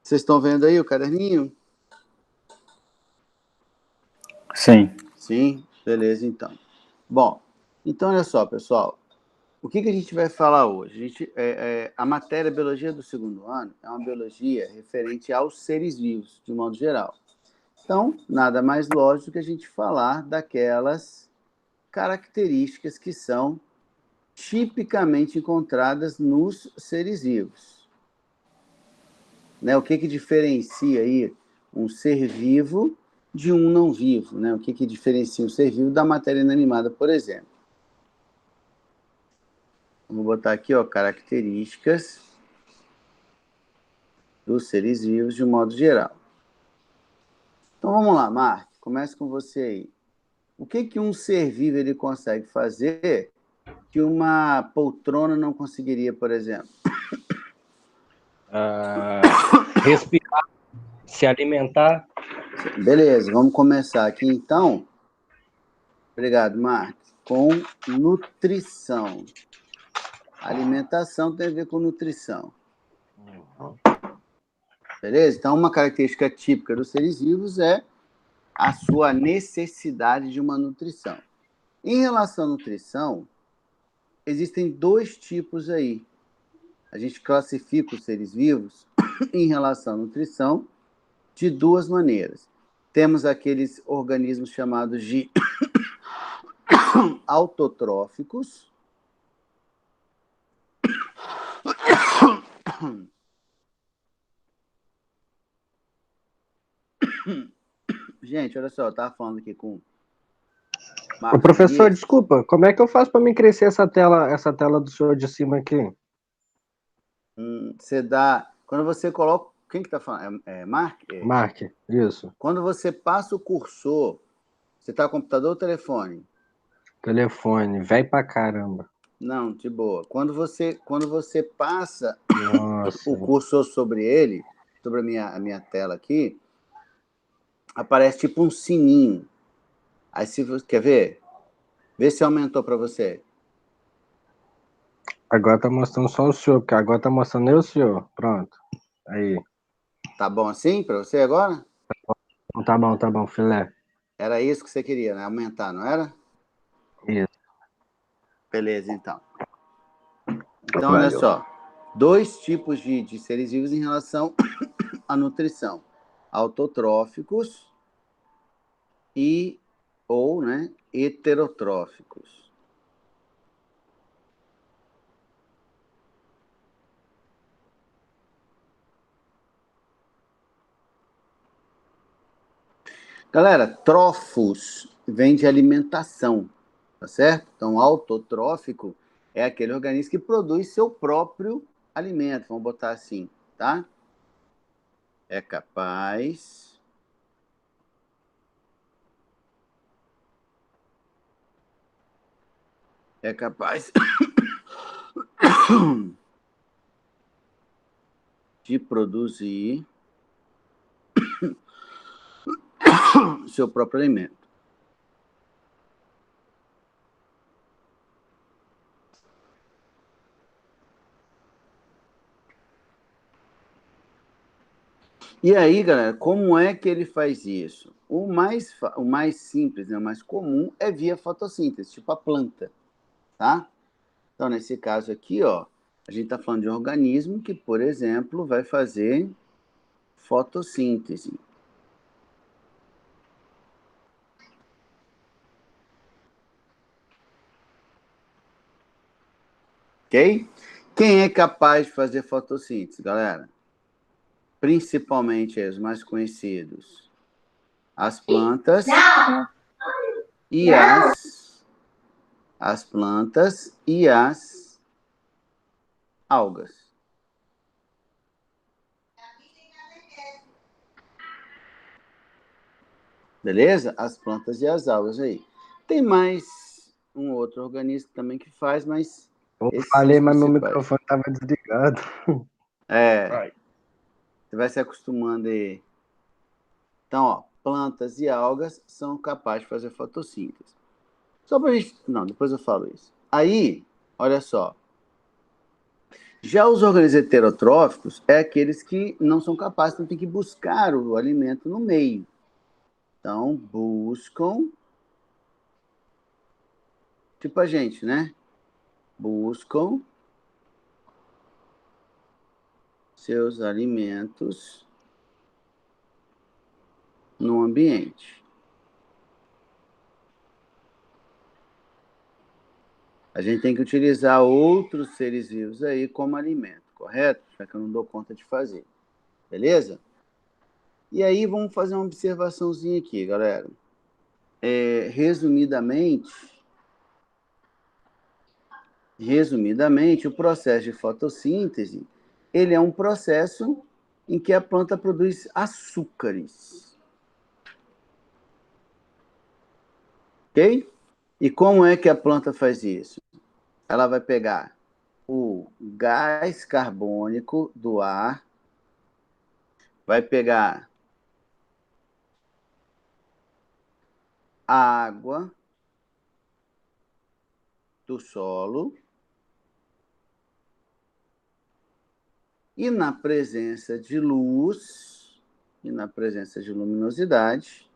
Vocês estão vendo aí o caderninho? Sim. Sim? Beleza, então. Bom, então olha só, pessoal. O que a gente vai falar hoje? A matéria Biologia do segundo ano é uma biologia referente aos seres vivos, de modo geral. Então, nada mais lógico que a gente falar daquelas características que são tipicamente encontradas nos seres vivos. Né? O que diferencia aí um ser vivo de um não vivo? Né? O que diferencia um ser vivo da matéria inanimada, por exemplo? Vamos botar aqui, ó, características dos seres vivos de um modo geral. Então vamos lá, Mark, começa com você aí. O que um ser vivo ele consegue fazer que uma poltrona não conseguiria, por exemplo? Respirar, se alimentar. Beleza, vamos começar aqui então. Obrigado, Mark. Com nutrição. Alimentação tem a ver com nutrição. Beleza? Então, uma característica típica dos seres vivos é a sua necessidade de uma nutrição. Em relação à nutrição, existem dois tipos aí. A gente classifica os seres vivos em relação à nutrição de duas maneiras. Temos aqueles organismos chamados de autotróficos. Gente, olha só, eu estava falando aqui com Ô, professor, desculpa, como é que eu faço para me crescer essa tela do senhor de cima aqui? Você dá... Quando você coloca... Quem que está falando? Mark? Mark, isso. Quando você passa o cursor, você está com computador ou telefone? Telefone, velho pra caramba. Não, de boa. Quando você passa Nossa. o cursor sobre ele, sobre a minha tela aqui, aparece tipo um sininho. Aí se você quer ver? Vê se aumentou para você. Agora tá mostrando só o senhor, porque agora tá mostrando eu e o senhor. Pronto. Aí. Tá bom assim para você agora? Tá bom, filé. Era isso que você queria, né? Aumentar, não era? Isso. Beleza, então. Então, olha só. Dois tipos de seres vivos em relação à nutrição. Autotróficos ou, né, heterotróficos. Galera, trófos vem de alimentação, tá certo? Então, autotrófico é aquele organismo que produz seu próprio alimento, vamos botar assim, tá? É capaz de produzir seu próprio alimento. E aí, galera, como é que ele faz isso? O mais simples, né, o mais comum é via fotossíntese, tipo a planta, tá? Então, nesse caso aqui, ó, a gente está falando de um organismo que, por exemplo, vai fazer fotossíntese. Ok? Quem é capaz de fazer fotossíntese, galera? Principalmente os mais conhecidos. As plantas e as plantas e as algas. Beleza? As plantas e as algas aí. Tem mais um outro organismo também que faz, mas... Eu falei, mas meu microfone estava desligado. Você vai se acostumando aí. Então, ó, plantas e algas são capazes de fazer fotossíntese. Só pra gente... Não, depois eu falo isso. Aí, olha só. Já os organismos heterotróficos é aqueles que não são capazes, então tem que buscar o alimento no meio. Então, buscam, tipo a gente, né? Buscam seus alimentos no ambiente. A gente tem que utilizar outros seres vivos aí como alimento, correto? Já que eu não dou conta de fazer. Beleza? E aí, vamos fazer uma observaçãozinha aqui, galera. Resumidamente, o processo de fotossíntese, ele é um processo em que a planta produz açúcares. Ok? E como é que a planta faz isso? Ela vai pegar o gás carbônico do ar, vai pegar a água do solo e na presença de luz e na presença de luminosidade,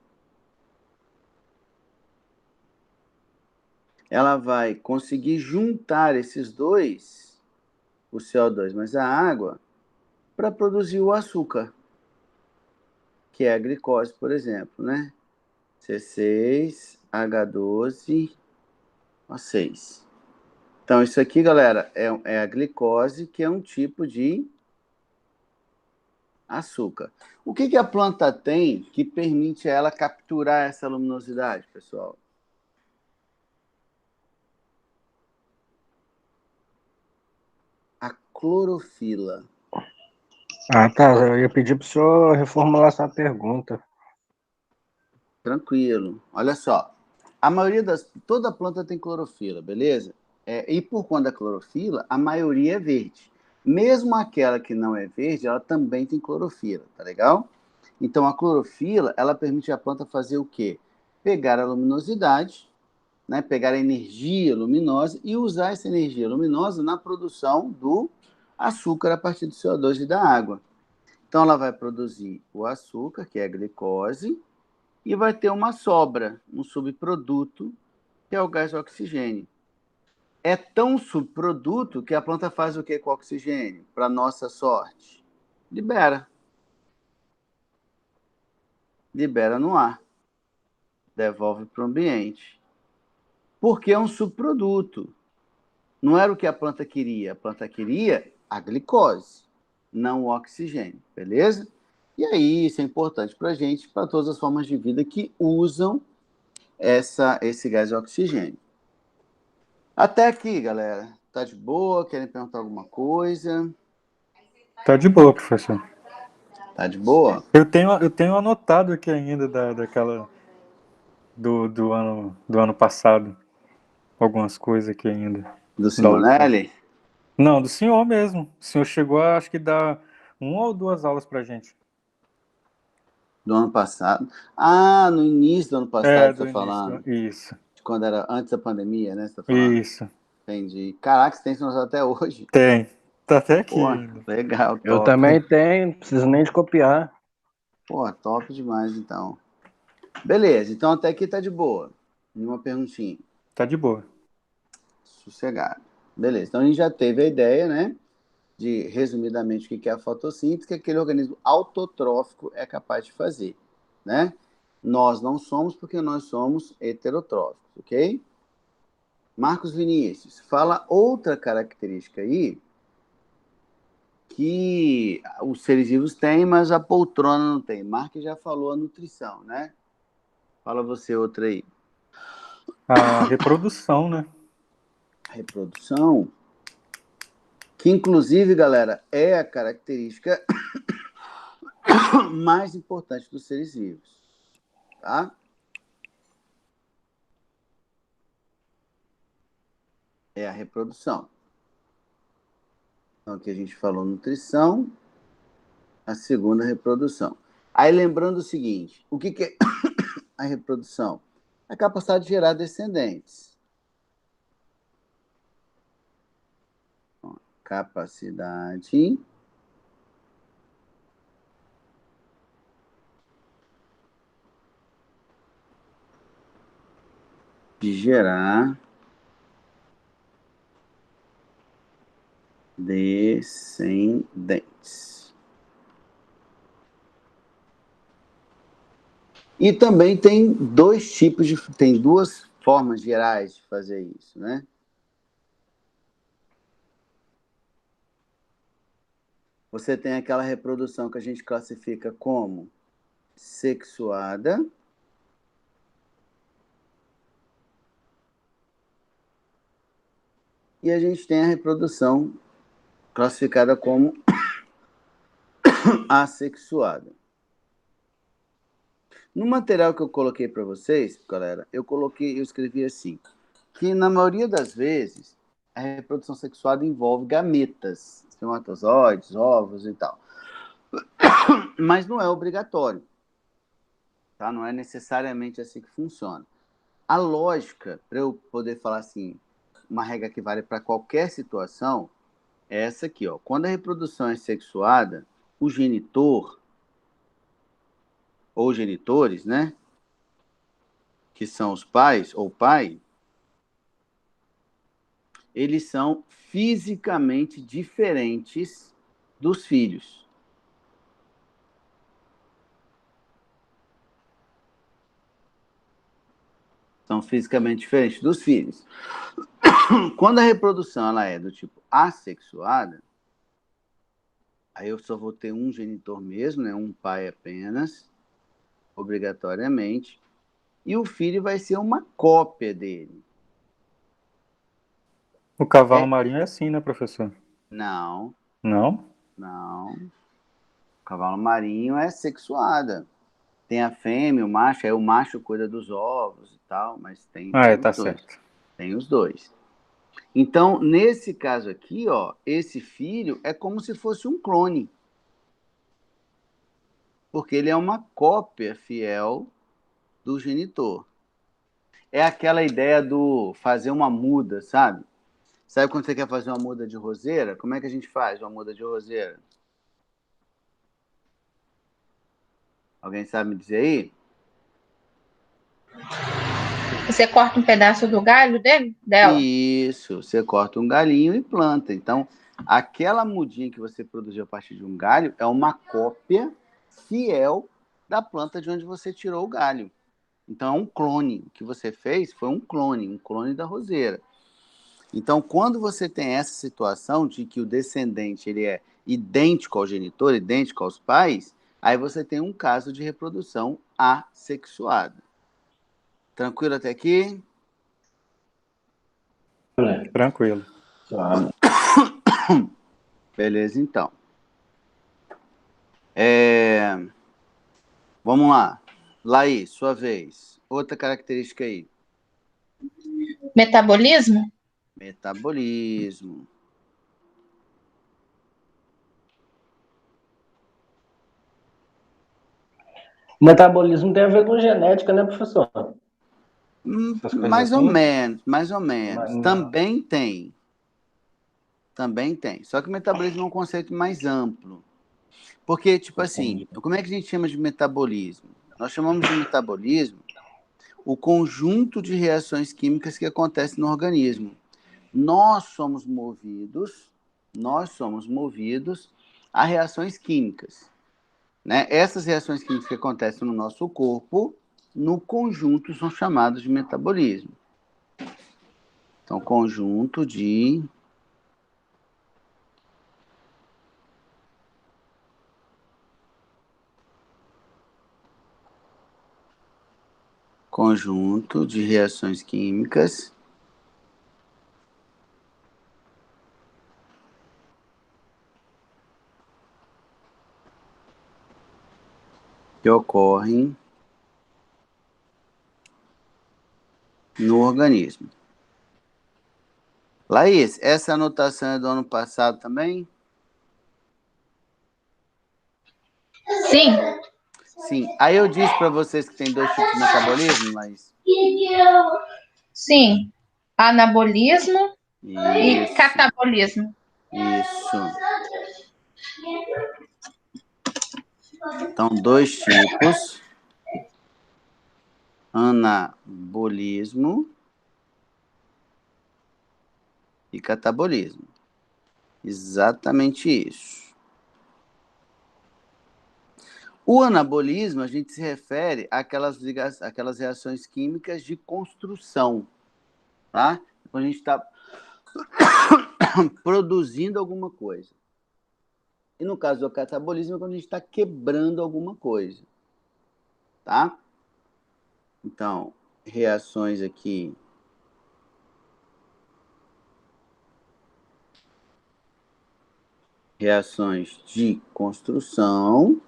ela vai conseguir juntar esses dois, o CO2 mais a água, para produzir o açúcar, que é a glicose, por exemplo, né? C6H12O6. Então, isso aqui, galera, é a glicose, que é um tipo de açúcar. O que a planta tem que permite a ela capturar essa luminosidade, pessoal? A clorofila. Ah, tá. Eu ia pedir para o senhor reformular essa pergunta. Tranquilo. Olha só. Toda planta tem clorofila, beleza? E por conta da clorofila, a maioria é verde. Mesmo aquela que não é verde, ela também tem clorofila, tá legal? Então, a clorofila, ela permite a planta fazer o quê? Pegar a luminosidade, né? Pegar a energia luminosa e usar essa energia luminosa na produção do açúcar a partir do CO2 e da água. Então, ela vai produzir o açúcar, que é a glicose, e vai ter uma sobra, um subproduto, que é o gás oxigênio. É tão subproduto que a planta faz o que com o oxigênio? Para nossa sorte, libera. Libera no ar. Devolve para o ambiente. Porque é um subproduto. Não era o que a planta queria. A planta queria a glicose, não o oxigênio. Beleza? E aí, isso é importante para a gente, para todas as formas de vida que usam esse gás oxigênio. Até aqui, galera. Tá de boa? Querem perguntar alguma coisa? Tá de boa, professor. Tá de boa? Eu tenho anotado aqui ainda daquela do ano passado. Algumas coisas aqui ainda. Do Da outra. Simonelli? Não, do senhor mesmo. O senhor chegou a, acho que, dar 1 ou 2 aulas pra gente. Do ano passado. Ah, no início do ano passado, você Do tá início. falando? Isso. De quando era antes da pandemia, né? Você tá falando? Isso. Entendi. Caraca, você tem esse negócio até hoje. Tem. Tá até aqui Pô, ainda. legal, Eu top. também tenho, não preciso nem de copiar. Pô, top demais, então. Beleza, então até aqui tá de boa. Nenhuma perguntinha. Tá de boa. Sossegado. Beleza, então a gente já teve a ideia, né? De, resumidamente, o que é a fotossíntese, que aquele organismo autotrófico é capaz de fazer, né? Nós não somos porque nós somos heterotróficos, ok? Marcos Vinícius, fala outra característica aí que os seres vivos têm, mas a poltrona não tem. Marcos já falou a nutrição, né? Fala você outra aí. A reprodução, né? Reprodução, que inclusive, galera, é a característica mais importante dos seres vivos, tá? É a reprodução. Então, aqui a gente falou nutrição, a segunda reprodução. Aí, lembrando o seguinte, o que é a reprodução? A capacidade de gerar descendentes. capacidade de gerar descendentes. E também tem tem duas formas gerais de fazer isso, né? Você tem aquela reprodução que a gente classifica como sexuada. E a gente tem a reprodução classificada como assexuada. No material que eu coloquei para vocês, galera, eu escrevi assim, que na maioria das vezes a reprodução sexuada envolve gametas, espermatozoides, ovos e tal. Mas não é obrigatório, tá? Não é necessariamente assim que funciona. A lógica, para eu poder falar assim, uma regra que vale para qualquer situação, é essa aqui, ó. Quando a reprodução é sexuada, o genitor ou genitores, né, que são os pais ou pai, eles são fisicamente diferentes dos filhos. São fisicamente diferentes dos filhos. Quando a reprodução ela é do tipo assexuada, aí eu só vou ter um genitor mesmo, né, um pai apenas, obrigatoriamente, e o filho vai ser uma cópia dele. O cavalo marinho é assim, né, professor? Não. Não? Não. O cavalo marinho é sexuada. Tem a fêmea, o macho, aí o macho cuida dos ovos e tal, mas tem tá os dois. certo. Tem os dois. Então, nesse caso aqui, ó, esse filho é como se fosse um clone. Porque ele é uma cópia fiel do genitor. É aquela ideia do fazer uma muda, sabe? Sabe quando você quer fazer uma muda de roseira? Como é que a gente faz uma muda de roseira? Alguém sabe me dizer aí? Você corta um pedaço do galho dela? Isso, você corta um galinho e planta. Então, aquela mudinha que você produziu a partir de um galho é uma cópia fiel da planta de onde você tirou o galho. Então, é um clone. O que você fez foi um clone da roseira. Então, quando você tem essa situação de que o descendente ele é idêntico ao genitor, idêntico aos pais, aí você tem um caso de reprodução assexuada. Tranquilo até aqui? Tranquilo. Beleza, então. Vamos lá. Laís, sua vez. Outra característica aí. Metabolismo? Metabolismo. O metabolismo tem a ver com genética, né, professor? Mais ou assim? menos, mais ou menos. Mas, Também tem. Também tem. Só que o metabolismo é um conceito mais amplo. Porque, tipo assim, como é que a gente chama de metabolismo? Nós chamamos de metabolismo o conjunto de reações químicas que acontecem no organismo. Nós somos movidos a reações químicas. Né? Essas reações químicas que acontecem no nosso corpo, no conjunto, são chamadas de metabolismo. Então, conjunto de reações químicas que ocorrem no organismo. Laís, essa anotação é do ano passado também? Sim. Sim. Aí eu disse para vocês que tem dois tipos de metabolismo, Laís? Sim. Anabolismo e catabolismo. Isso. Então, 2 tipos. Anabolismo e catabolismo. Exatamente isso. O anabolismo, a gente se refere àquelas reações químicas de construção, tá? Quando a gente está produzindo alguma coisa. E no caso do catabolismo, é quando a gente está quebrando alguma coisa, tá? Então, reações aqui. Reações de construção,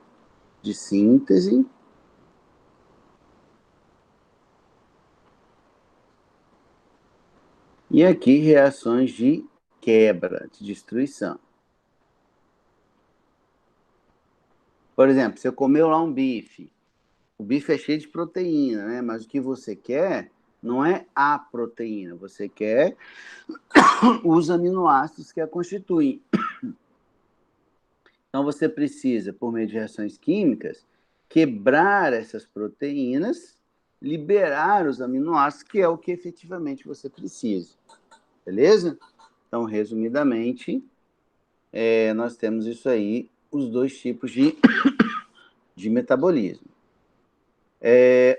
de síntese. E aqui, reações de quebra, de destruição. Por exemplo, você comeu lá um bife. O bife é cheio de proteína, né? Mas o que você quer não é a proteína. Você quer os aminoácidos que a constituem. Então, você precisa, por meio de reações químicas, quebrar essas proteínas, liberar os aminoácidos, que é o que efetivamente você precisa. Beleza? Então, resumidamente, nós temos isso aí, os 2 tipos de metabolismo.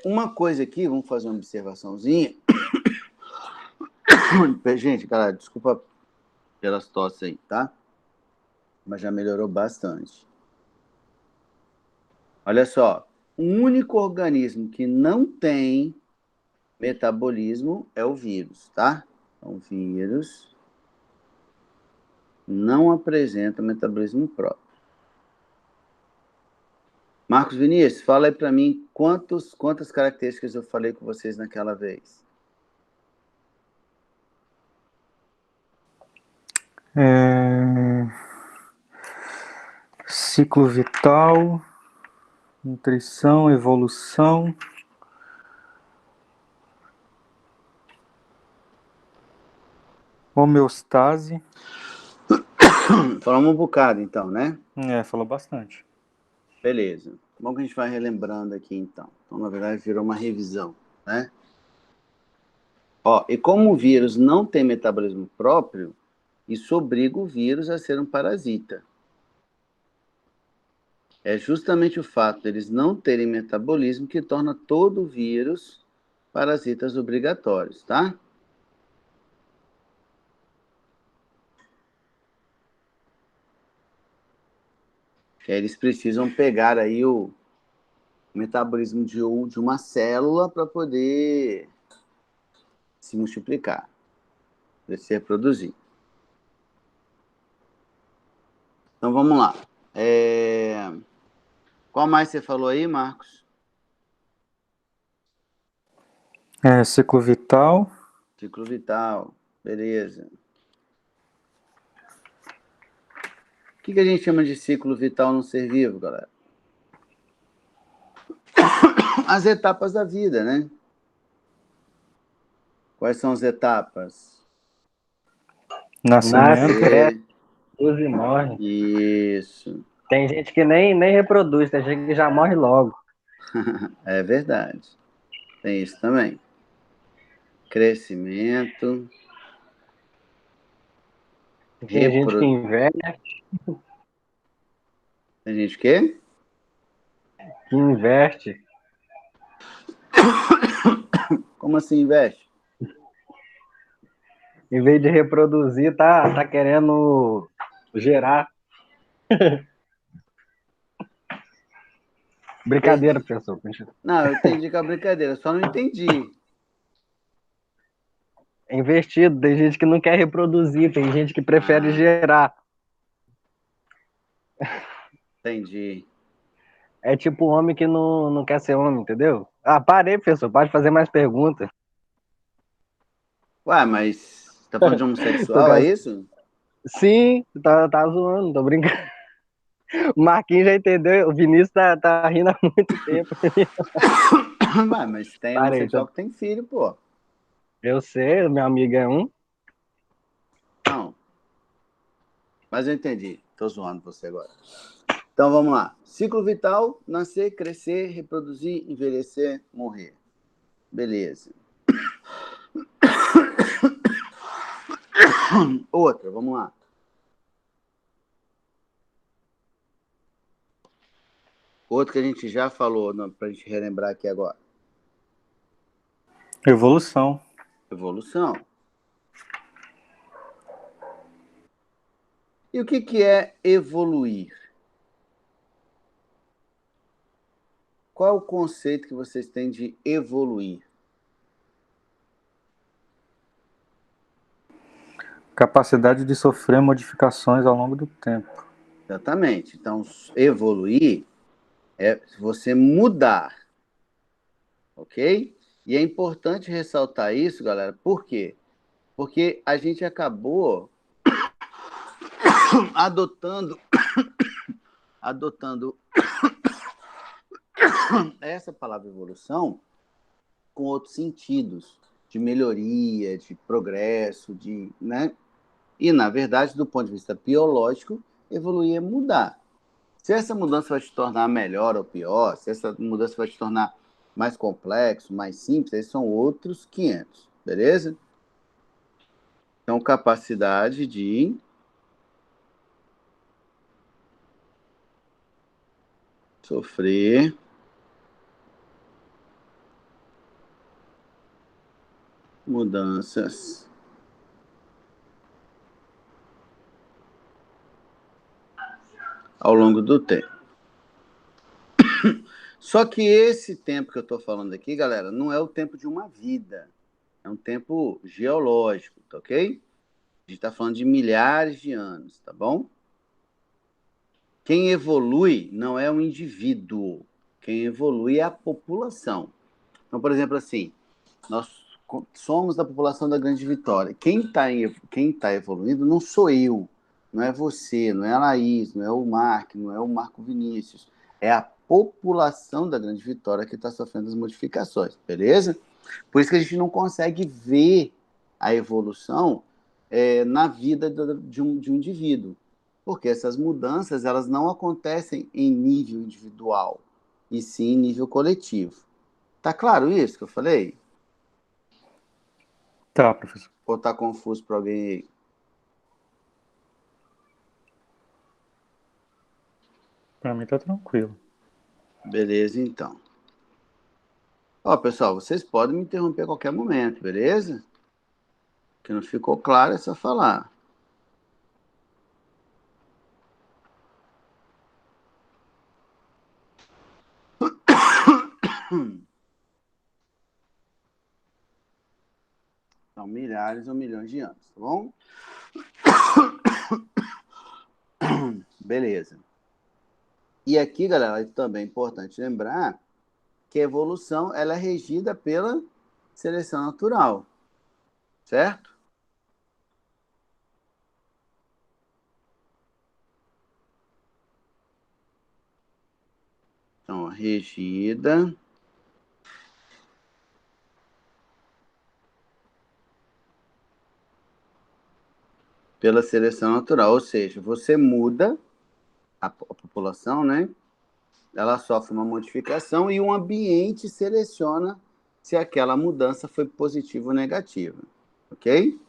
Uma coisa aqui, vamos fazer uma observaçãozinha. Gente, galera, desculpa pelas tosses aí, tá? Mas já melhorou bastante. Olha só, o único organismo que não tem metabolismo é o vírus, tá? Então, o vírus não apresenta metabolismo próprio. Marcos Vinícius, fala aí para mim quantas características eu falei com vocês naquela vez. Ciclo vital, nutrição, evolução. Homeostase. Falamos um bocado, então, né? Falou bastante. Beleza. Bom que a gente vai relembrando aqui, então. Então, na verdade, virou uma revisão, né? Ó, e como o vírus não tem metabolismo próprio, isso obriga o vírus a ser um parasita. É justamente o fato deles não terem metabolismo que torna todo vírus parasitas obrigatórios, tá? Eles precisam pegar aí o metabolismo de uma célula para poder se multiplicar, para se reproduzir. Então, vamos lá. Qual mais você falou aí, Marcos? Ciclo vital. Ciclo vital, beleza. O que a gente chama de ciclo vital no ser vivo, galera? As etapas da vida, né? Quais são as etapas? Nascimento. Nasce, reproduz e morre. Isso. Tem gente que nem reproduz, tem gente que já morre logo. É verdade. Tem isso também. Crescimento. Tem gente que investe. Tem gente que? Que investe. Como assim investe? Em vez de reproduzir, tá querendo gerar. Brincadeira, professor. Não, eu entendi que é brincadeira, só não entendi. É investido, tem gente que não quer reproduzir, tem gente que prefere gerar. Entendi. É tipo homem que não quer ser homem, entendeu? Parei, professor, pode fazer mais perguntas. Ué, mas você tá falando de homossexual, é isso? Sim, tá zoando, tô brincando. O Marquinhos já entendeu, o Vinícius tá rindo há muito tempo. Ué, mas tem homossexual que tem filho, pô. Eu sei, meu amigo é um. Não. Mas eu entendi. Tô zoando você agora. Então, vamos lá. Ciclo vital, nascer, crescer, reproduzir, envelhecer, morrer. Beleza. Outra, vamos lá. Outro que a gente já falou, para a gente relembrar aqui agora. Evolução. Evolução. E o que é evoluir? Qual é o conceito que vocês têm de evoluir? Capacidade de sofrer modificações ao longo do tempo. Exatamente. Então, evoluir é você mudar. Ok? E é importante ressaltar isso, galera. Por quê? Porque a gente acabou adotando essa palavra evolução com outros sentidos, de melhoria, de progresso, né? E, na verdade, do ponto de vista biológico, evoluir é mudar. Se essa mudança vai te tornar melhor ou pior, se essa mudança vai te tornar mais complexo, mais simples, aí são outros 500, beleza? Então, capacidade de sofrer mudanças ao longo do tempo. Só que esse tempo que eu estou falando aqui, galera, não é o tempo de uma vida. É um tempo geológico, tá ok? A gente está falando de milhares de anos, tá bom? Quem evolui não é um indivíduo. Quem evolui é a população. Então, por exemplo, assim, nós somos da população da Grande Vitória. Quem tá evoluindo não sou eu, não é você, não é a Laís, não é o Mark, não é o Marco Vinícius. É a população da Grande Vitória que está sofrendo as modificações, beleza? Por isso que a gente não consegue ver a evolução na vida de um indivíduo. Porque essas mudanças elas não acontecem em nível individual, e sim em nível coletivo. Tá claro isso que eu falei? Tá, professor. Ou tá confuso para alguém aí? Pra mim tá tranquilo. Beleza, então. Ó, pessoal, vocês podem me interromper a qualquer momento, beleza? Que não ficou claro é só falar. São milhares ou milhões de anos, tá bom? Beleza. E aqui, galera, também é importante lembrar que a evolução ela é regida pela seleção natural, certo? Então, regida pela seleção natural, ou seja, você muda a população, né? Ela sofre uma modificação e o ambiente seleciona se aquela mudança foi positiva ou negativa, ok?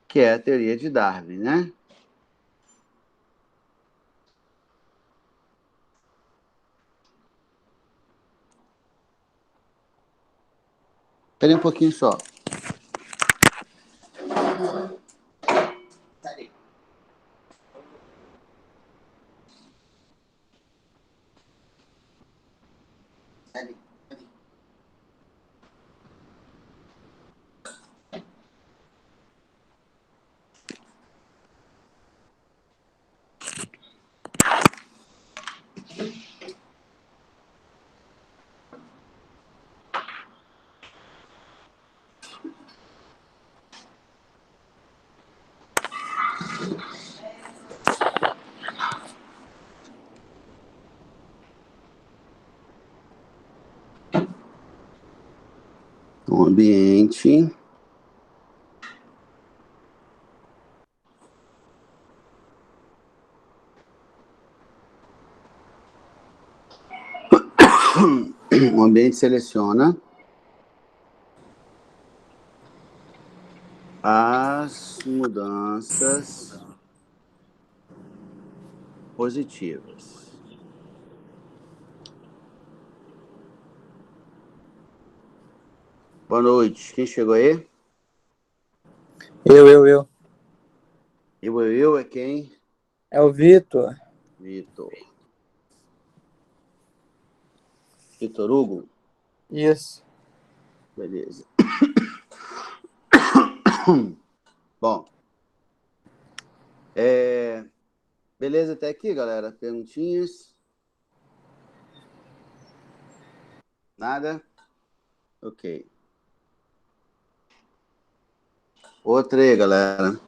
Que é a teoria de Darwin, né? Espera um pouquinho só. O ambiente O ambiente seleciona as mudanças positivas. Boa noite. Quem chegou aí? Eu. Eu é quem? É o Vitor. Vitor. Vitor Hugo? Isso. Beleza. Bom. Beleza até aqui, galera? Perguntinhas? Nada? Ok. Outra aí, galera.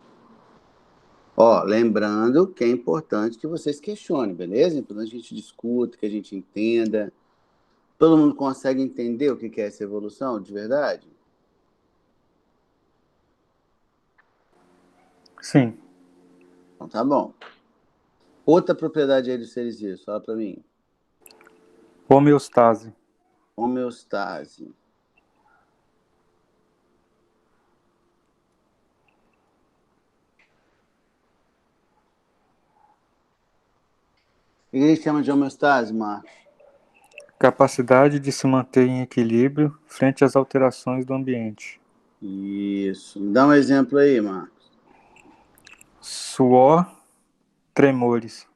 Ó, lembrando que é importante que vocês questionem, beleza? Então a gente discuta, que a gente entenda. Todo mundo consegue entender o que é essa evolução de verdade? Sim. Então tá bom. Outra propriedade aí dos seres vivos, fala pra mim. Homeostase. Homeostase. O que a gente chama de homeostase, Marcos? Capacidade de se manter em equilíbrio frente às alterações do ambiente. Isso. Me dá um exemplo aí, Marcos. Suor, tremores.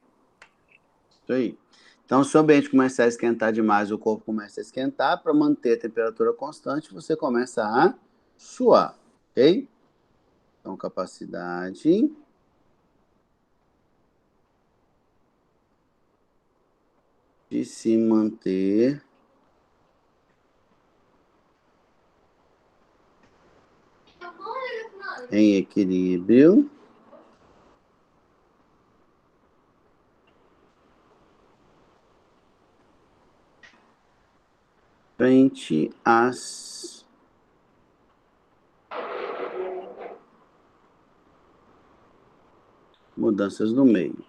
Isso aí. Então, se o ambiente começar a esquentar demais, o corpo começa a esquentar, para manter a temperatura constante, você começa a suar, ok? Então, capacidade de se manter em equilíbrio frente às mudanças do meio.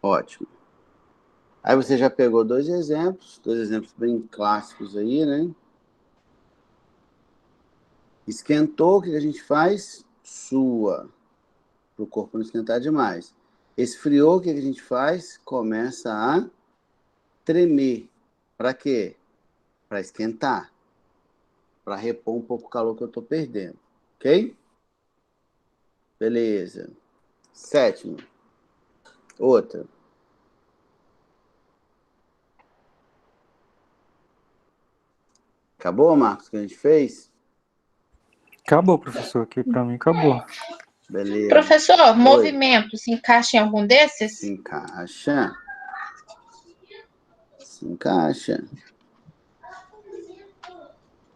Ótimo. Aí você já pegou dois exemplos bem clássicos aí, né? Esquentou, o que a gente faz? Sua, para o corpo não esquentar demais. Esfriou, o que a gente faz? Começa a tremer. Para quê? Para esquentar. Para repor um pouco o calor que eu estou perdendo. Ok? Beleza. Sétimo. Outra. Acabou, Marcos, que a gente fez? Acabou, professor. Aqui pra mim acabou. Beleza. Professor, Oi. movimento se encaixa em algum desses? Se encaixa. Se encaixa.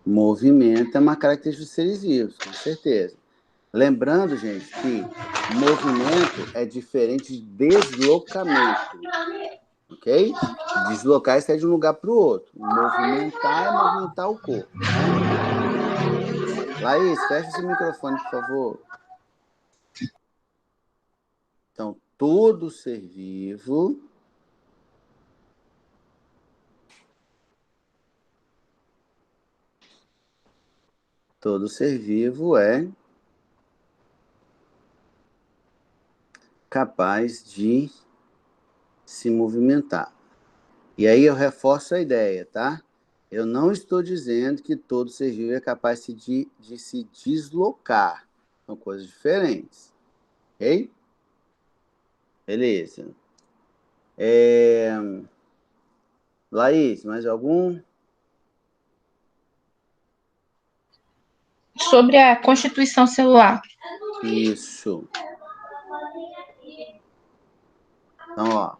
Movimento é uma característica dos seres vivos, com certeza. Lembrando, gente, que movimento é diferente de deslocamento. Ok? Deslocar é sair de um lugar para o outro. Movimentar é movimentar o corpo. Né? Laís, fecha esse microfone, por favor. Então, todo ser vivo é capaz de se movimentar. E aí eu reforço a ideia, tá? Eu não estou dizendo que todo ser vivo é capaz de se deslocar. São coisas diferentes. Ok? Beleza. Laís, mais algum? Sobre a constituição celular. Isso. Então, ó.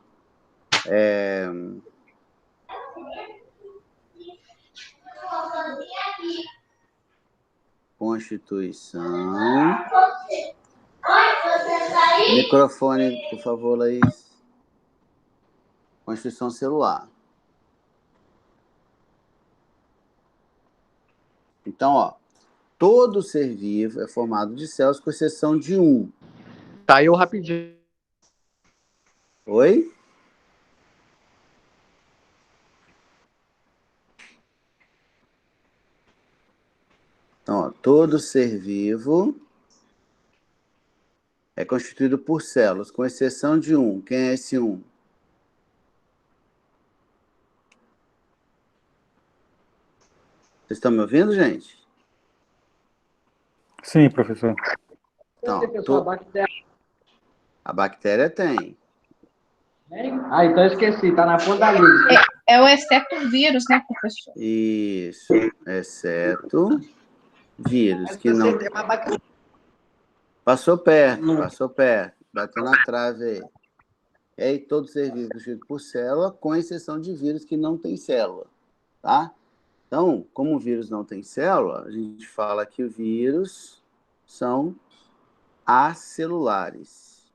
Constituição. Microfone, por favor, Laís. Constituição celular. Então, ó. Todo ser vivo é formado de células, com exceção de um. Caiu rapidinho. Oi? Então, ó, todo ser vivo é constituído por células, com exceção de um. Quem é esse um? Vocês estão me ouvindo, gente? Sim, professor. Então, a bactéria tem. Ah, então eu esqueci, tá na ponta da língua. É o exceto vírus, né, professor? Isso, exceto vírus, que não... Passou perto, bateu na trave aí. E aí, todo ser vivo constituído por célula, com exceção de vírus que não tem célula, tá? Então, como o vírus não tem célula, a gente fala que os vírus são acelulares.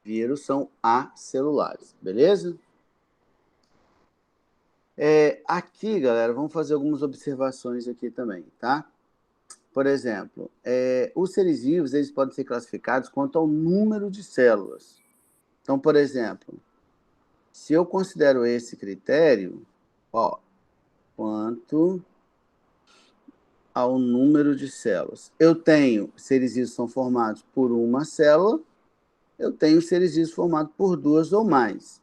Vírus são acelulares, beleza? Aqui, galera, vamos fazer algumas observações aqui também, tá? Por exemplo, os seres vivos eles podem ser classificados quanto ao número de células. Então, por exemplo, se eu considero esse critério, ó, quanto ao número de células. Eu tenho seres vivos que são formados por uma célula, eu tenho seres vivos formados por duas ou mais.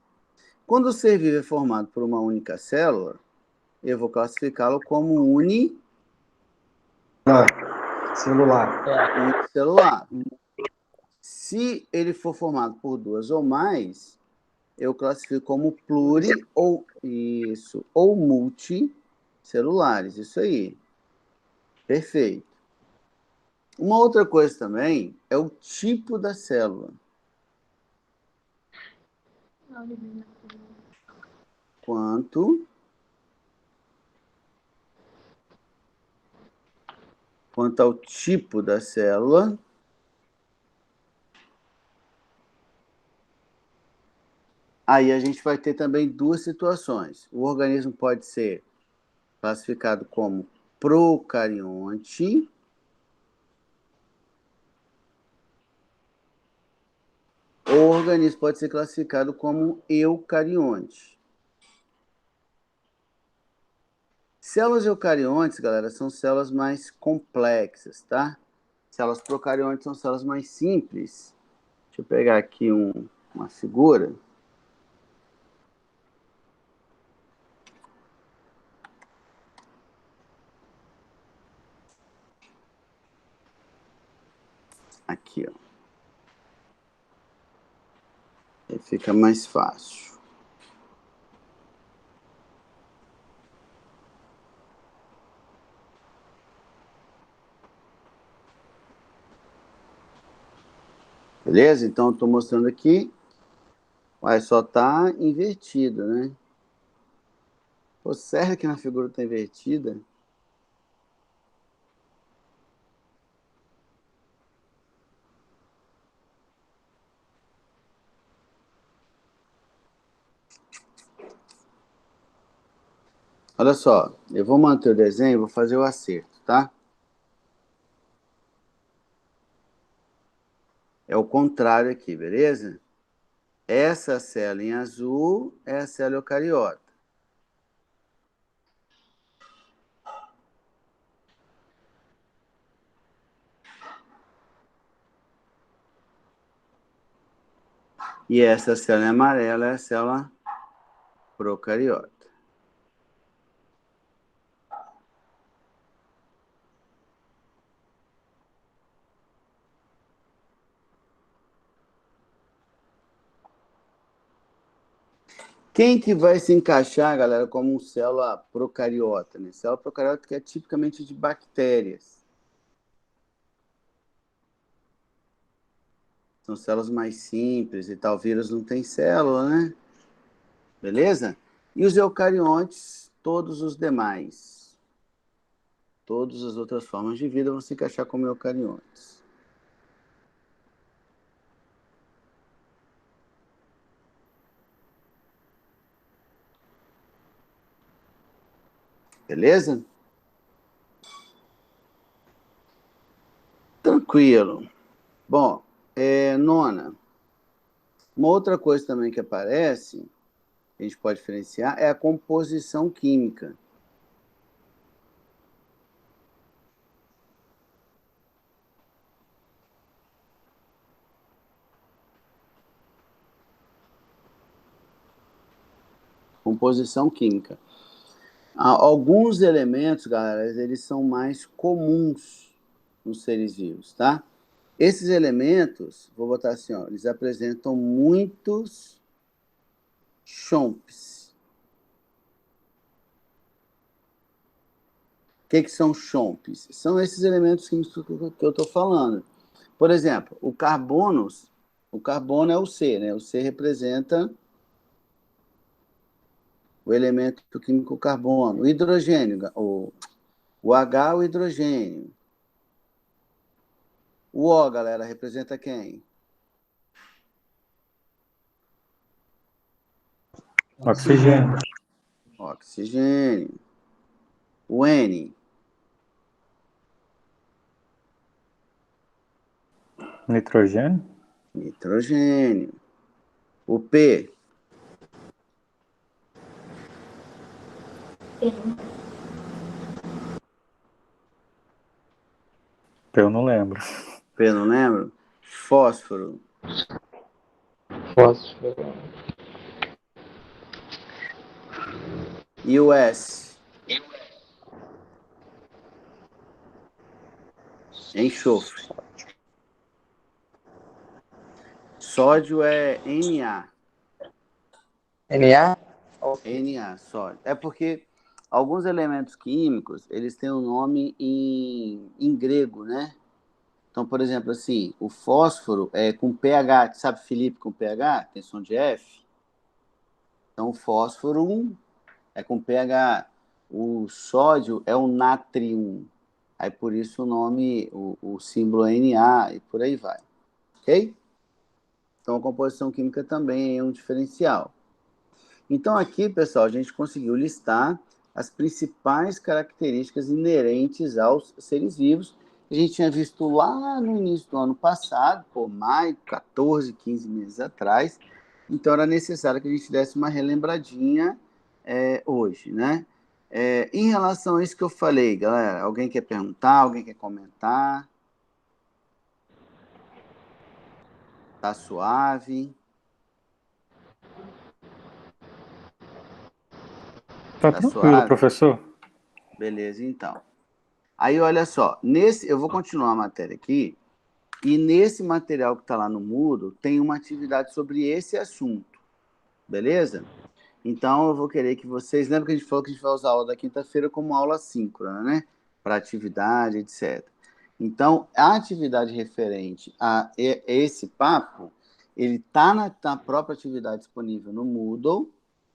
Quando o ser vivo é formado por uma única célula, eu vou classificá-lo como unicelular. Se ele for formado por duas ou mais, eu classifico como ou multicelulares. Isso aí. Perfeito. Uma outra coisa também é o tipo da célula. Quanto ao tipo da célula, aí a gente vai ter também duas situações. O organismo pode ser classificado como procarionte ou o organismo pode ser classificado como eucarionte. Células eucariontes, galera, são células mais complexas, tá? Células procariontes são células mais simples. Deixa eu pegar aqui uma figura. Aqui, ó. Aí fica mais fácil. Beleza? Então, eu estou mostrando aqui. Mas só está invertido, né? Pô, sério que na figura está invertida? Olha só, eu vou manter o desenho e vou fazer o acerto, tá? É o contrário aqui, beleza? Essa célula em azul é a célula eucariota. E essa célula em amarelo é a célula procariota. Quem que vai se encaixar, galera, como célula procariota, né? Célula procariota que é tipicamente de bactérias. São células mais simples e tal. O vírus não tem célula, né? Beleza? E os eucariontes, todos os demais. Todas as outras formas de vida vão se encaixar como eucariontes. Beleza? Tranquilo. Bom, nona. Uma outra coisa também que aparece, a gente pode diferenciar, é a composição química. Composição química. Alguns elementos, galera, eles são mais comuns nos seres vivos, tá? Esses elementos, vou botar assim, ó, eles apresentam muitos chomps. O que são chomps? São esses elementos químicos que eu estou falando. Por exemplo, o carbono é o C, né? O C representa o elemento químico carbono. O hidrogênio, o H, o hidrogênio. O O, galera, representa quem? Oxigênio. Oxigênio. O N. Nitrogênio. Nitrogênio. O P. Eu não lembro. P, não lembro? Fósforo. Fósforo. E o S. Enxofre. Sódio é Na. Na? Na, sódio. É porque alguns elementos químicos, eles têm um nome em grego, né? Então, por exemplo, assim, o fósforo é com pH, sabe Felipe com pH? Tem som de F. Então, o fósforo é com pH. O sódio é o natrium. Aí, por isso, o nome, o símbolo é Na e por aí vai. Ok? Então, a composição química também é um diferencial. Então, aqui, pessoal, a gente conseguiu listar as principais características inerentes aos seres vivos. A gente tinha visto lá no início do ano passado, por maio, 14, 15 meses atrás. Então, era necessário que a gente desse uma relembradinha hoje, né? Em relação a isso que eu falei, galera, alguém quer perguntar? Alguém quer comentar? Tá suave? Tá Tá tranquilo, suave? professor. Beleza, então. Aí, olha só, eu vou continuar a matéria aqui, e nesse material que está lá no Moodle, tem uma atividade sobre esse assunto, beleza? Então, eu vou querer que vocês... Lembra que a gente falou que a gente vai usar a aula da quinta-feira como aula síncrona, né? Para atividade, etc. Então, a atividade referente a esse papo, ele está na própria atividade disponível no Moodle,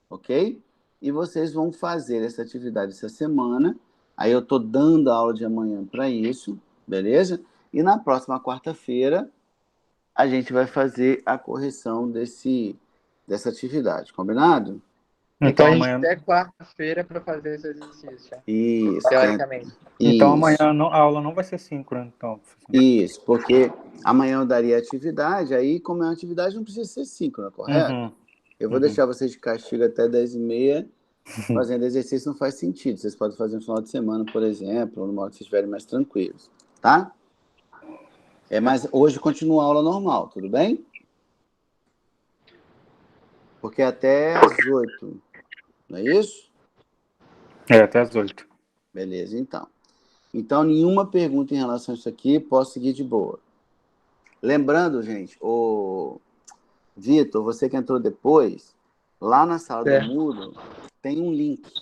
ok? E vocês vão fazer essa atividade essa semana. Aí eu estou dando a aula de amanhã para isso, beleza? E na próxima quarta-feira, a gente vai fazer a correção dessa atividade, combinado? Então a gente amanhã, até quarta-feira para fazer esse exercício. Isso. Teoricamente. então Isso. amanhã a aula não vai ser síncrona, então. Isso, porque amanhã eu daria atividade, aí como é uma atividade não precisa ser síncrona, correto? Uhum. Eu vou deixar vocês de castigo até 10h30, fazendo exercício não faz sentido. Vocês podem fazer no final de semana, por exemplo, ou numa hora que vocês estiverem mais tranquilos, tá? Mas hoje continua a aula normal, tudo bem? Porque até às 8, não é isso? Até às 8. Beleza, então. Então, nenhuma pergunta em relação a isso aqui, posso seguir de boa. Lembrando, gente, o Vitor, você que entrou depois, lá na sala do Moodle, tem um link.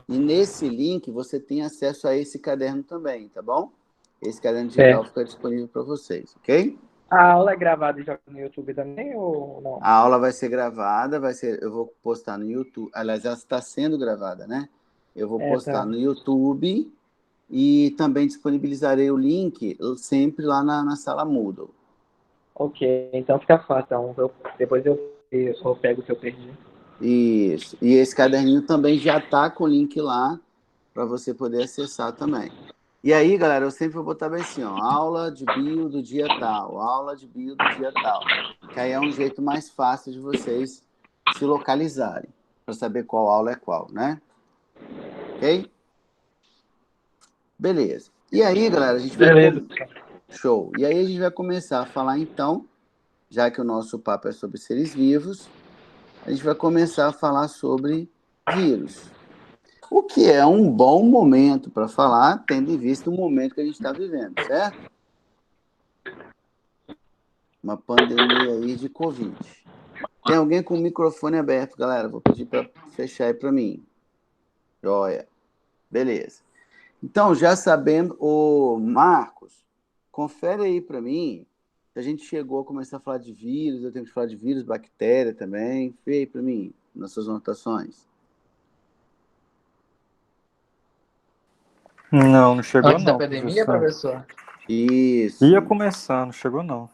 E nesse link você tem acesso a esse caderno também, tá bom? Esse caderno digital fica disponível para vocês, ok? A aula é gravada e joga no YouTube também ou não? A aula vai ser gravada, eu vou postar no YouTube. Aliás, ela está sendo gravada, né? Eu vou postar no YouTube e também disponibilizarei o link sempre lá na sala Moodle. Ok, então fica fácil. Então, depois eu pego o que eu perdi. Isso. E esse caderninho também já está com o link lá para você poder acessar também. E aí, galera, eu sempre vou botar bem assim, ó, aula de bio do dia tal, aula de bio do dia tal. Que aí é um jeito mais fácil de vocês se localizarem, para saber qual aula é qual, né? Ok? Beleza. E aí, galera, a gente vai... Beleza. Show. E aí a gente vai começar a falar, então, já que o nosso papo é sobre seres vivos, a gente vai começar a falar sobre vírus. O que é um bom momento para falar, tendo em vista o momento que a gente está vivendo, certo? Uma pandemia aí de Covid. Tem alguém com o microfone aberto, galera? Vou pedir para fechar aí para mim. Joia. Beleza. Então, já sabendo, ô Marcos, confere aí para mim se a gente chegou a começar a falar de vírus, eu tenho que falar de vírus, bactéria também. Vê aí para mim, nas suas anotações. Não chegou Antes da não, pandemia, professor. professor? Isso. Ia começar, não chegou não.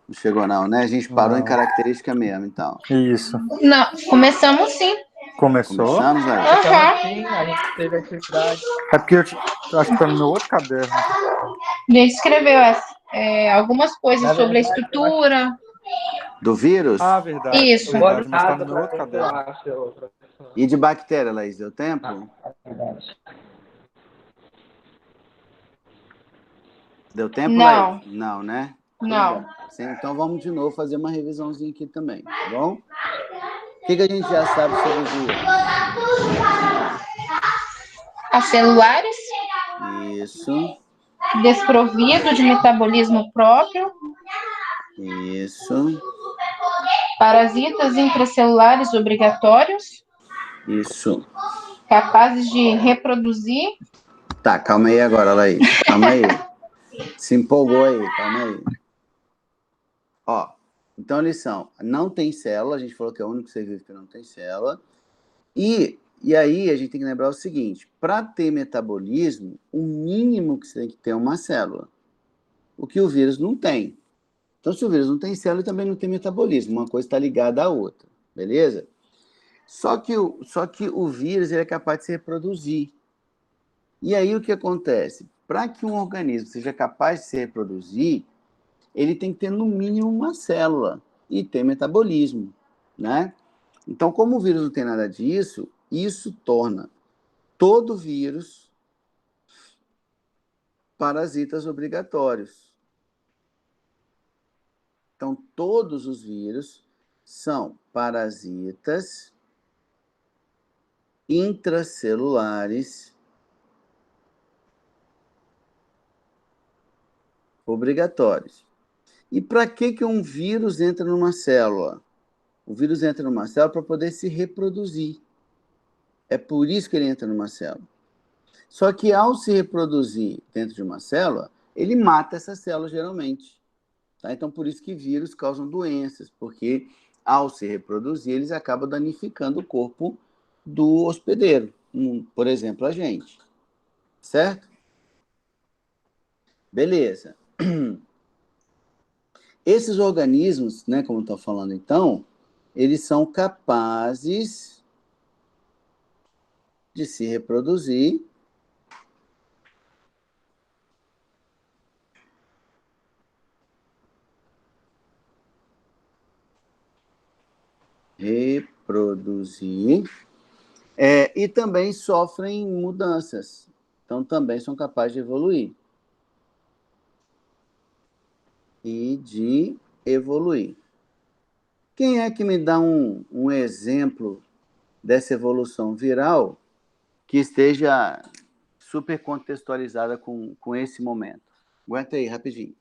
Não chegou não, né? A gente parou em Não. característica mesmo, então. Isso. Não, começamos sim. Começou? Começamos aí? Aham. Sim, a gente teve atividade. É porque eu acho que tá no meu outro caderno. A gente escreveu algumas coisas Na sobre a verdade, estrutura. Do vírus? Ah, verdade. Isso. eu vou Verdade, mas tá no adiantado meu para outro ver se eu caderno. acho, professor. E de bactéria, Laís, deu tempo? Verdade. Deu tempo, Não. Laís? Não, né? Não. Tudo bem. Sim, então vamos de novo fazer uma revisãozinha aqui também, tá bom? O que a gente já sabe sobre vírus? As celulares, Isso, desprovido de metabolismo próprio, isso, parasitas intracelulares obrigatórios, isso. capazes de reproduzir. Tá, calma aí agora, Laís. Calma aí. Se empolgou aí, calma aí. Ó, então a lição. Não tem célula, a gente falou que é o único ser vivo que não tem célula. E aí a gente tem que lembrar o seguinte: para ter metabolismo, o mínimo que você tem que ter é uma célula. O que o vírus não tem. Então, se o vírus não tem célula, ele também não tem metabolismo. Uma coisa está ligada à outra, beleza? Só que o vírus ele é capaz de se reproduzir. E aí o que acontece? Para que um organismo seja capaz de se reproduzir, ele tem que ter no mínimo uma célula e ter metabolismo, né? Então, como o vírus não tem nada disso, isso torna todo vírus parasitas obrigatórios. Então, todos os vírus são parasitas intracelulares obrigatórios. E para que um vírus entra numa célula? O vírus entra numa célula para poder se reproduzir. É por isso que ele entra numa célula. Só que ao se reproduzir dentro de uma célula, ele mata essa célula geralmente. Tá? Então, por isso que vírus causam doenças, porque ao se reproduzir, eles acabam danificando o corpo do hospedeiro, por exemplo, a gente. Certo? Beleza. Esses organismos, né, como eu estou falando então, eles são capazes de se reproduzir e também sofrem mudanças. Então, também são capazes de evoluir. E de evoluir. Quem é que me dá um exemplo dessa evolução viral que esteja super contextualizada com esse momento? Aguenta aí, rapidinho.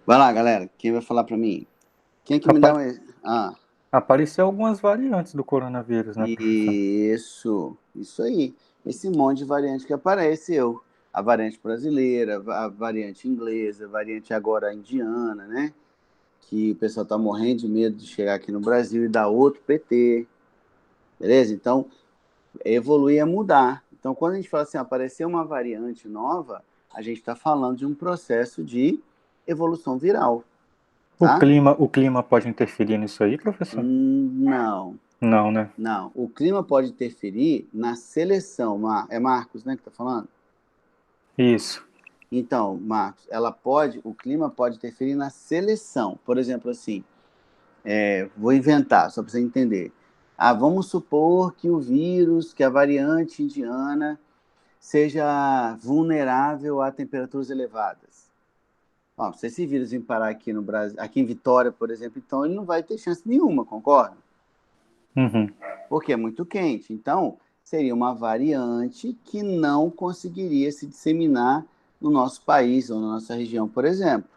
Vai lá, galera. Quem vai falar para mim? Quem é que me dá um... Apareceu algumas variantes do coronavírus, né, professor? Isso aí. Esse monte de variante que apareceu. A variante brasileira, a variante inglesa, a variante agora indiana, né? Que o pessoal está morrendo de medo de chegar aqui no Brasil e dar outro PT. Beleza? Então, evoluir é mudar. Então, quando a gente fala assim, apareceu uma variante nova, a gente está falando de um processo de evolução viral. Tá? O clima pode interferir nisso aí, professor? Não, Não, né? não. O clima pode interferir na seleção. É Marcos, né, que está falando? Isso. Então, Marcos, o clima pode interferir na seleção. Por exemplo, assim, vou inventar, só para você entender. Vamos supor que o vírus, que a variante indiana, seja vulnerável a temperaturas elevadas. Se esse vírus vir parar aqui no Brasil, aqui em Vitória, por exemplo, então ele não vai ter chance nenhuma, concorda? Uhum. Porque é muito quente. Então, seria uma variante que não conseguiria se disseminar no nosso país ou na nossa região, por exemplo.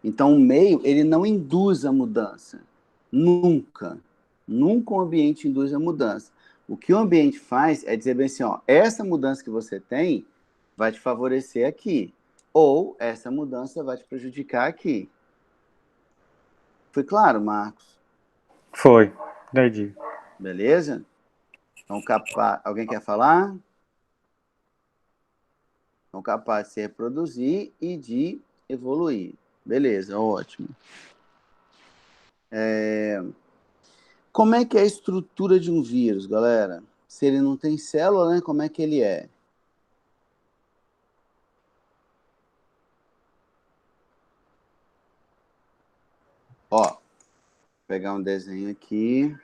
Então, o meio, ele não induz a mudança. Nunca. Nunca o ambiente induz a mudança. O que o ambiente faz é dizer bem assim, essa mudança que você tem vai te favorecer aqui. Ou essa mudança vai te prejudicar aqui. Foi claro, Marcos? Foi. Entendi. Beleza? Então, alguém quer falar? São capazes de se reproduzir e de evoluir. Beleza, ótimo. Como é que é a estrutura de um vírus, galera? Se ele não tem célula, né? Como é que ele é? Vou pegar um desenho aqui.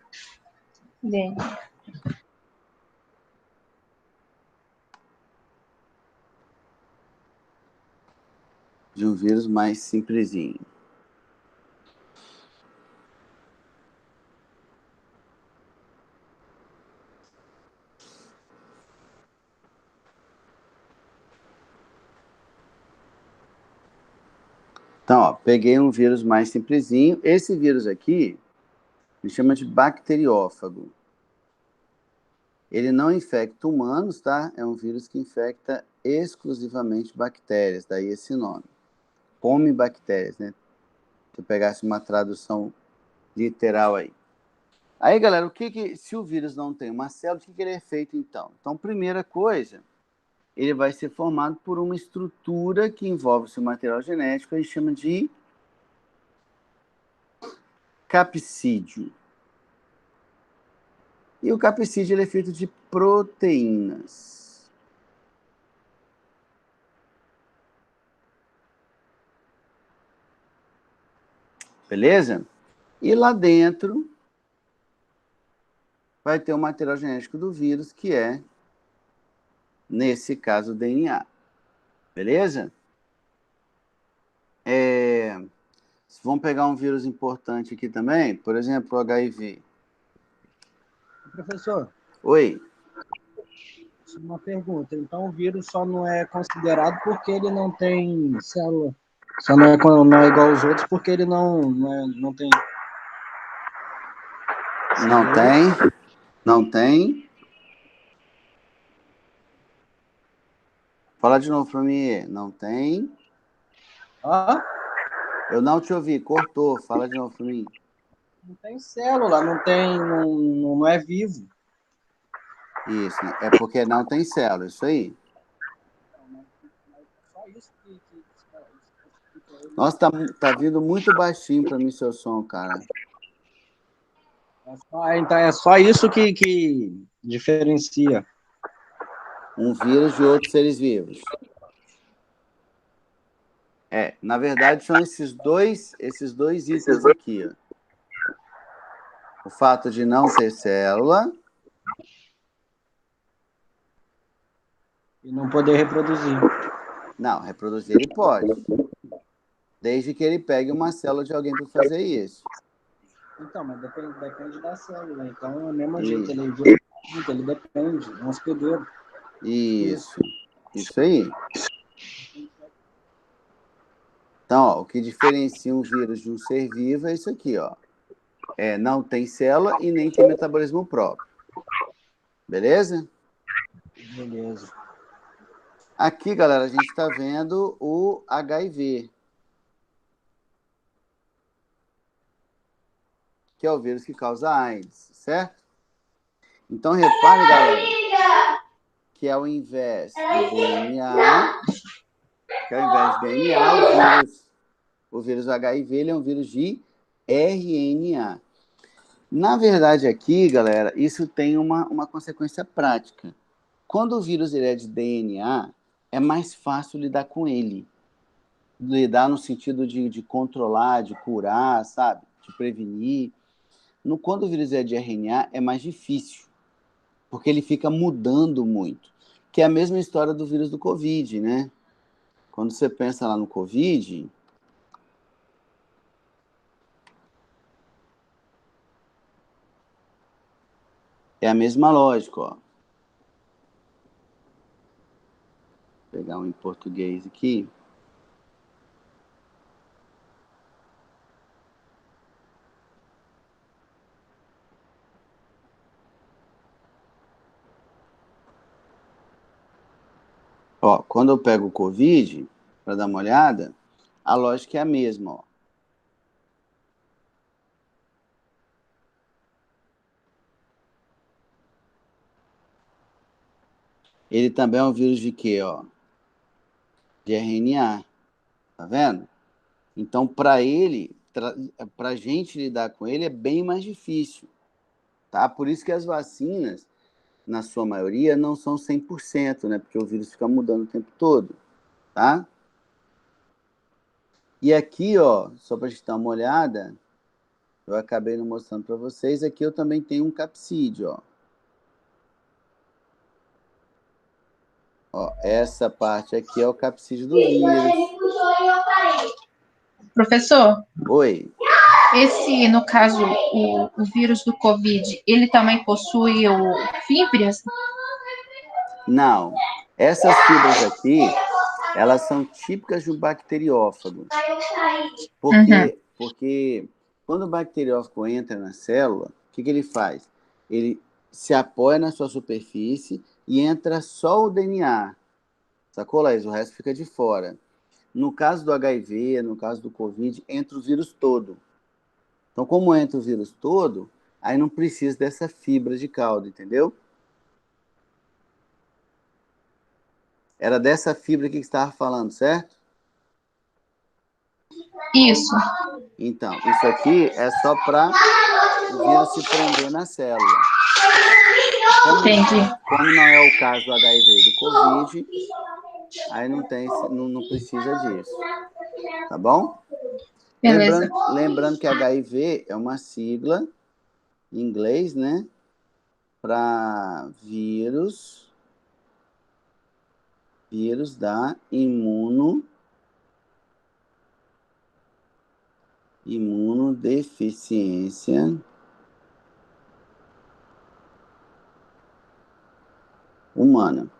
De um vírus mais simplesinho. Então, peguei um vírus mais simplesinho. Esse vírus aqui me chama de bacteriófago. Ele não infecta humanos, tá? É um vírus que infecta exclusivamente bactérias, daí esse nome. Come bactérias, né? Se eu pegasse uma tradução literal aí. Aí, galera, se o vírus não tem uma célula, o que ele é feito então? Então, primeira coisa, ele vai ser formado por uma estrutura que envolve o seu material genético, a gente chama de capsídio. E o capsídio ele é feito de proteínas. Beleza? E lá dentro vai ter o material genético do vírus, que é, nesse caso, o DNA. Beleza? Vamos pegar um vírus importante aqui também, por exemplo, o HIV. Professor, Oi. uma pergunta. Então, o vírus só não é considerado porque ele não tem célula. Só não é igual aos outros porque ele não tem. Não tem. Não tem. Fala de novo para mim. Não tem. Eu não te ouvi. Cortou. Fala de novo para mim. Não tem célula, não é vivo. Isso. É porque não tem célula. Isso aí. Só isso que Nossa, tá vindo muito baixinho para mim seu som, cara. então é só isso que diferencia. Um vírus de outros seres vivos. Na verdade, são esses dois itens aqui. O fato de não ter célula. E não poder reproduzir. Não, reproduzir ele pode. Desde que ele pegue uma célula de alguém para fazer isso. Então, mas depende da célula. Então, é o mesmo jeito. Ele depende. É um hospedeiro. Isso aí. Então, o que diferencia um vírus de um ser vivo é isso aqui, não tem célula e nem tem metabolismo próprio. Beleza? Beleza. Aqui, galera, a gente está vendo o HIV, que é o vírus que causa AIDS, certo? Então, repare, galera, que ao invés de DNA, o vírus HIV ele é um vírus de RNA. Na verdade, aqui, galera, isso tem uma consequência prática. Quando o vírus ele é de DNA, é mais fácil lidar com ele. Lidar no sentido de controlar, de curar, sabe? De prevenir. Quando o vírus é de RNA, é mais difícil, porque ele fica mudando muito. Que é a mesma história do vírus do Covid, né? Quando você pensa lá no Covid, é a mesma lógica, ó. Vou pegar um em português aqui. Ó, quando eu pego o Covid, para dar uma olhada, a lógica é a mesma, ó. Ele também é um vírus de quê, ó? De RNA, tá vendo? Então, para a gente lidar com ele é bem mais difícil, tá? Por isso que as vacinas, na sua maioria, não são 100%, né? Porque o vírus fica mudando o tempo todo, tá? E aqui, ó, só para a gente dar uma olhada, eu acabei não mostrando para vocês, aqui eu também tenho um capsídeo, ó. Ó, essa parte aqui é o capsídeo do vírus. Professor, Oi. esse, no caso, o vírus do Covid, ele também possui o fíbrias? Não. Essas fibras aqui, elas são típicas de um bacteriófago. Por quê? Porque quando o bacteriófago entra na célula, o que ele faz? Ele se apoia na sua superfície e entra só o DNA. Sacou, Laís? O resto fica de fora. No caso do HIV, no caso do Covid, entra o vírus todo. Então, como entra o vírus todo, aí não precisa dessa fibra de caldo, entendeu? Era dessa fibra que você estava falando, certo? Isso. Então, isso aqui é só para o vírus se prender na célula. Entendi. Como não é o caso do HIV e do Covid, aí não precisa disso. Tá bom? Beleza. Lembrando que HIV é uma sigla em inglês, né? Para vírus da imunodeficiência humana.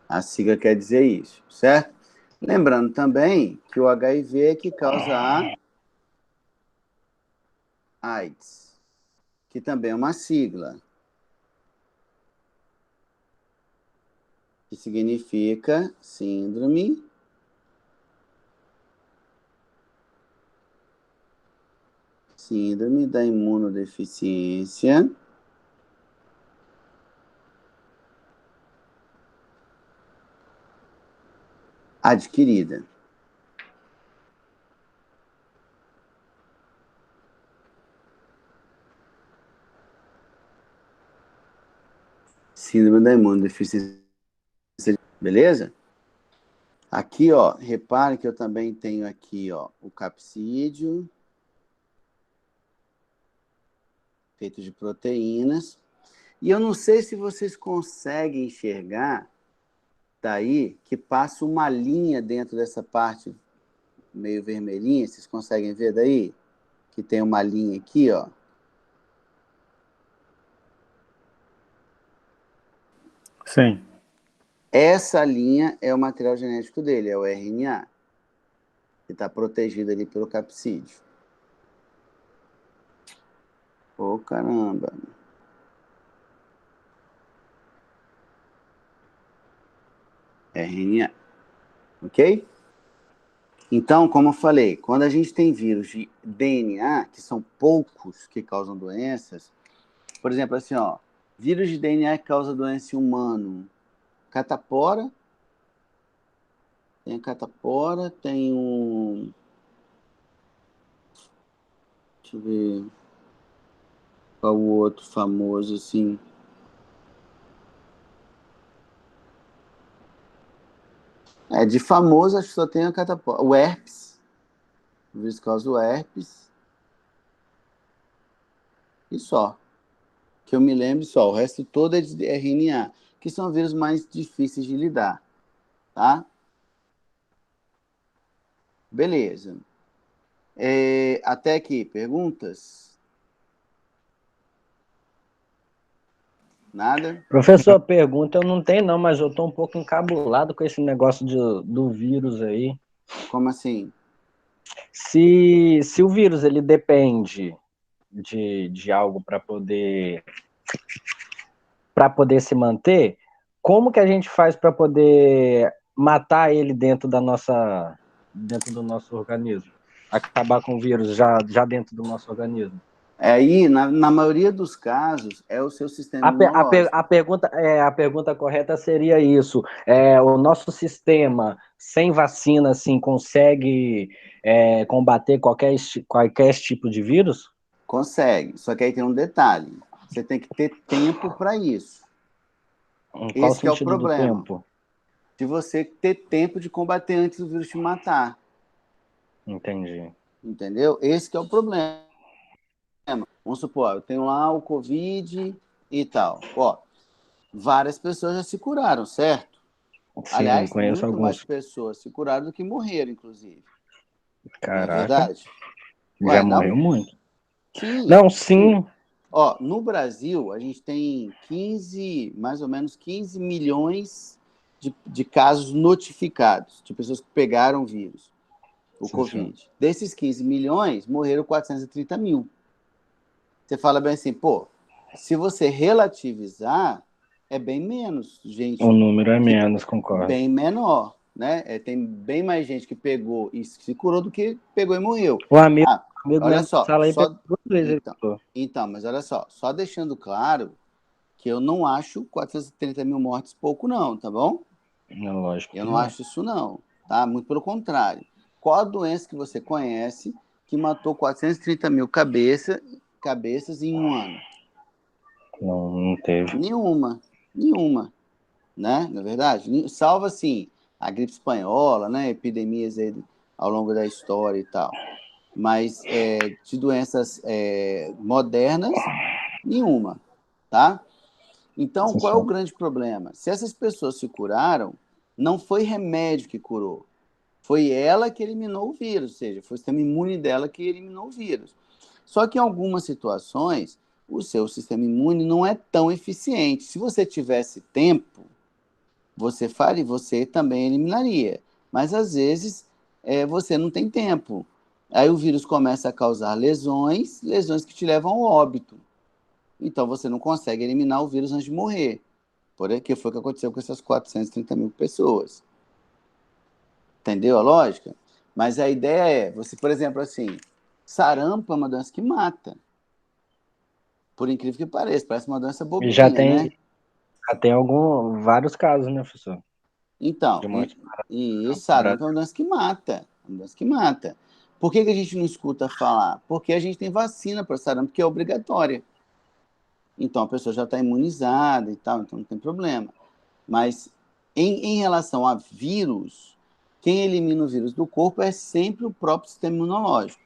A sigla quer dizer isso, certo? Lembrando também que o HIV é que causa a AIDS, que também é uma sigla, que significa síndrome da imunodeficiência adquirida. Síndrome da imunodeficiência, beleza? Aqui, ó, repare que eu também tenho aqui, ó, o capsídeo, feito de proteínas. E eu não sei se vocês conseguem enxergar daí que passa uma linha dentro dessa parte meio vermelhinha. Vocês conseguem ver daí? Que tem uma linha aqui, ó. Sim. Essa linha é o material genético dele, é o RNA, que está protegido ali pelo capsídeo. Ô, caramba! RNA. Ok? Então, como eu falei, quando a gente tem vírus de DNA, que são poucos que causam doenças, por exemplo, assim, ó, vírus de DNA que causa doença em humano, catapora, tem a catapora, tem um... Deixa eu ver qual o outro famoso, assim. De famoso, acho que só tem a catapora. O herpes, o vírus que causa o herpes, e só. Que eu me lembre só, o resto todo é de RNA, que são vírus mais difíceis de lidar, tá? Beleza. Até aqui, perguntas? Nada? Professor, pergunta eu não tenho não, mas eu tô um pouco encabulado com esse negócio do vírus aí. Como assim? Se o vírus ele depende de algo para poder se manter, como que a gente faz para poder matar ele dentro do nosso organismo? Acabar com o vírus já dentro do nosso organismo? Aí, na maioria dos casos, é o seu sistema imunológico. A pergunta correta seria isso. O nosso sistema, sem vacina, assim, consegue combater qualquer tipo de vírus? Consegue, só que aí tem um detalhe. Você tem que ter tempo para isso. Em qual Esse que é o sentido do problema. tempo? De você ter tempo de combater antes do vírus te matar. Entendi. Entendeu? Esse que é o problema. Vamos supor, eu tenho lá o Covid e tal. Ó, várias pessoas já se curaram, certo? Sim, Aliás, conheço muito mais alguns. pessoas se curaram do que morreram, inclusive. Não é Caraca, verdade? já Ué, morreu não? muito. Sim, Não, sim. sim. Ó, no Brasil, a gente tem mais ou menos 15 milhões de casos notificados, de pessoas que pegaram o vírus, o Sim, sim. Covid. Desses 15 milhões, morreram 430 mil. Você fala bem assim, pô, se você relativizar, é bem menos gente, O número é menos, concordo. bem menor, né? Tem bem mais gente que pegou e se curou do que pegou e morreu. O amigo Olha mesmo só, sala aí pegou 2 vezes. então, mas olha só deixando claro que eu não acho 430 mil mortes pouco não, tá bom? É lógico. Eu não acho isso não, tá? Muito pelo contrário. Qual a doença que você conhece que matou 430 mil cabeças em um ano? Não teve. Nenhuma, né? Na verdade, salvo assim a gripe espanhola, né? Epidemias aí ao longo da história e tal. Mas de doenças modernas, nenhuma, tá? Então, Sim, qual é o sim. grande problema? Se essas pessoas se curaram, não foi remédio que curou. Foi ela que eliminou o vírus, ou seja, foi o sistema imune dela que eliminou o vírus. Só que em algumas situações, o seu sistema imune não é tão eficiente. Se você tivesse tempo, você também eliminaria. Mas às vezes você não tem tempo. Aí o vírus começa a causar lesões que te levam ao óbito. Então você não consegue eliminar o vírus antes de morrer. Que foi o que aconteceu com essas 430 mil pessoas. Entendeu a lógica? Mas a ideia você, por exemplo, assim, sarampo é uma doença que mata. Por incrível que pareça, parece uma doença E já bobinha, né? tem vários casos, né, professor? Então, De morte e no sarampo é Brasil. uma doença que mata. Uma doença que mata. Por que a gente não escuta falar? Porque a gente tem vacina para sarampo, que é obrigatória. Então a pessoa já está imunizada e tal, então não tem problema. Mas em relação a vírus, quem elimina o vírus do corpo é sempre o próprio sistema imunológico.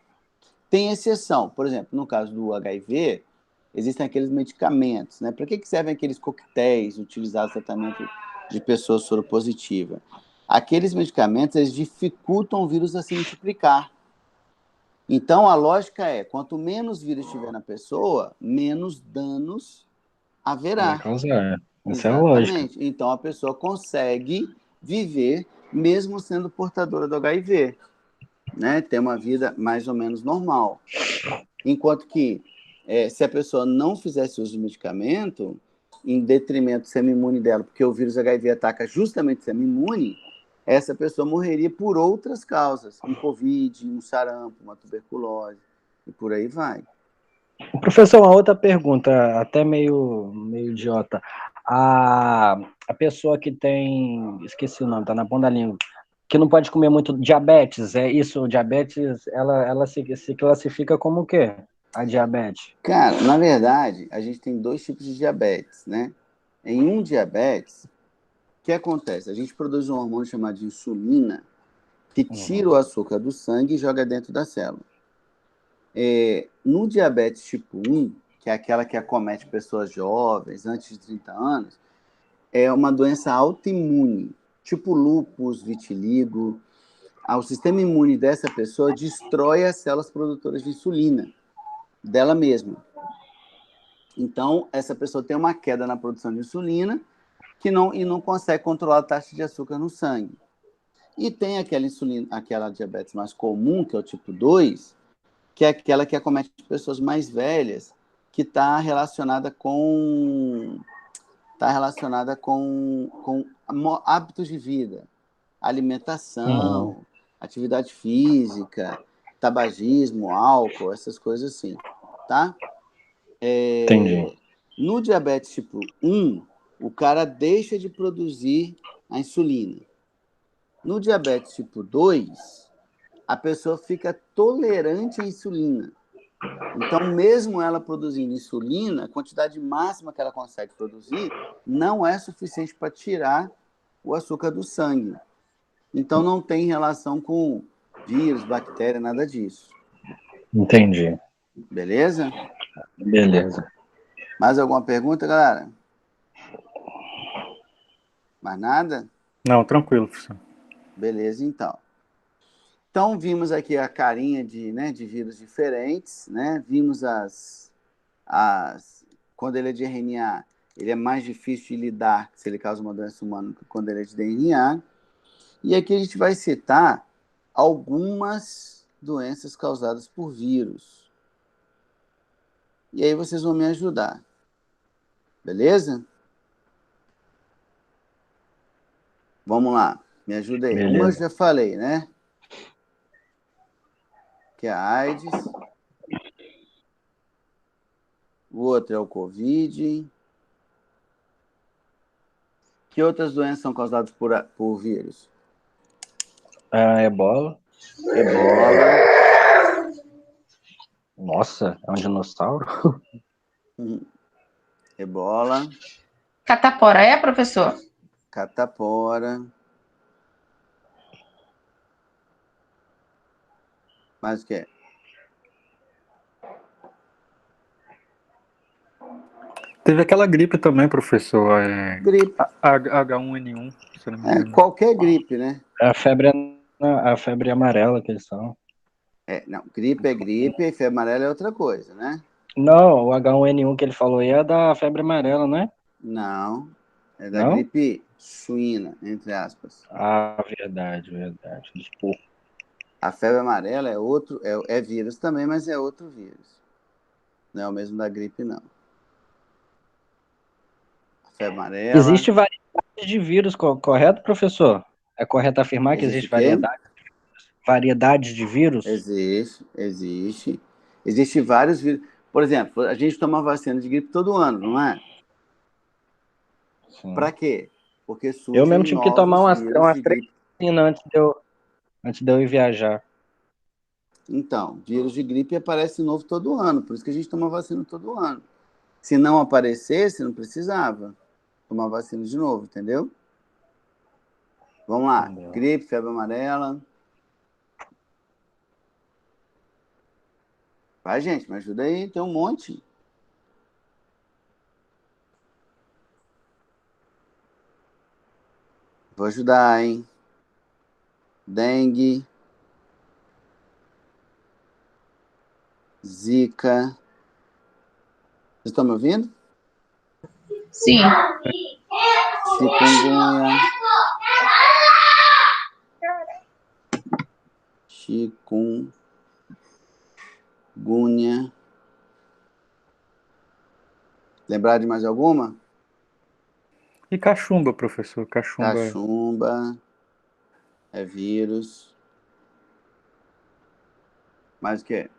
Tem exceção, por exemplo, no caso do HIV, existem aqueles medicamentos, né? Para que servem aqueles coquetéis utilizados no tratamento de pessoas soropositivas? Aqueles medicamentos, eles dificultam o vírus a se multiplicar. Então, a lógica é, quanto menos vírus tiver na pessoa, menos danos Vai haverá. causar. Essa é a lógica. Exatamente. Então, a pessoa consegue viver mesmo sendo portadora do HIV, né? Ter uma vida mais ou menos normal. Enquanto que, se a pessoa não fizesse uso de medicamento, em detrimento do sistema imune dela, porque o vírus HIV ataca justamente o sistema imune, essa pessoa morreria por outras causas, um Covid, um sarampo, uma tuberculose, e por aí vai. Professor, uma outra pergunta, até meio idiota. A pessoa que tem, esqueci o nome, tá na ponta da língua, que não pode comer muito diabetes, é isso? Diabetes, ela se classifica como o quê? A diabetes? Cara, na verdade, a gente tem 2 tipos de diabetes, né? Em um diabetes, o que acontece? A gente produz um hormônio chamado de insulina, que tira o açúcar do sangue e joga dentro da célula. No diabetes tipo 1, que é aquela que acomete pessoas jovens, antes de 30 anos, é uma doença autoimune, tipo lúpus, vitiligo. O sistema imune dessa pessoa destrói as células produtoras de insulina dela mesma. Então, essa pessoa tem uma queda na produção de insulina e não consegue controlar a taxa de açúcar no sangue. E tem aquela diabetes mais comum, que é o tipo 2, que é aquela que acomete pessoas mais velhas, que está relacionada com hábitos de vida, alimentação, atividade física, tabagismo, álcool, essas coisas assim, tá? Entendi. No diabetes tipo 1, o cara deixa de produzir a insulina. No diabetes tipo 2, a pessoa fica tolerante à insulina. Então, mesmo ela produzindo insulina, a quantidade máxima que ela consegue produzir não é suficiente para tirar o açúcar do sangue. Então, não tem relação com vírus, bactéria, nada disso. Entendi. Beleza? Beleza. Mais alguma pergunta, galera? Mais nada? Não, tranquilo, professor. Beleza, então. Então, vimos aqui a carinha de vírus diferentes, né? Vimos quando ele é de RNA, ele é mais difícil de lidar se ele causa uma doença humana do que quando ele é de DNA. E aqui a gente vai citar algumas doenças causadas por vírus. E aí vocês vão me ajudar. Beleza? Vamos lá, me ajuda aí. Beleza. Uma eu já falei, né? Que é a AIDS. O outro é o Covid. Que outras doenças são causadas por vírus? Ebola. Ebola. Nossa, é um dinossauro? Ebola. Catapora é, professor? Catapora. Mais o que? Teve aquela gripe também, professor. Gripe. H1N1, se eu não me engano. Qualquer gripe, né? A febre amarela que eles são. Não, gripe é gripe e febre amarela é outra coisa, né? Não, o H1N1 que ele falou aí é da febre amarela, né? Não, é da Não? gripe suína, entre aspas. Ah, verdade. Desculpa. A febre amarela é outro, é vírus também, mas é outro vírus. Não é o mesmo da gripe, não. A febre amarela... Existe variedade de vírus, correto, professor? É correto afirmar que existe o quê? variedade de vírus? Existe. Existem vários vírus. Por exemplo, a gente toma vacina de gripe todo ano, não é? Para quê? Porque surgem Eu mesmo tive que tomar novos vírus umas de 3 gripe. vacinas antes de eu ir viajar. Então, vírus de gripe aparece novo todo ano, por isso que a gente toma vacina todo ano. Se não aparecesse, não precisava tomar vacina de novo, entendeu? Vamos lá. Entendeu. Gripe, febre amarela. Vai, gente, me ajuda aí, tem um monte. Vou ajudar, hein? Dengue. Zika. Vocês estão me ouvindo? Sim. Chikungunya. Lembrar de mais alguma? E cachumba, professor? Cachumba. Cachumba. É vírus. Mais o quê?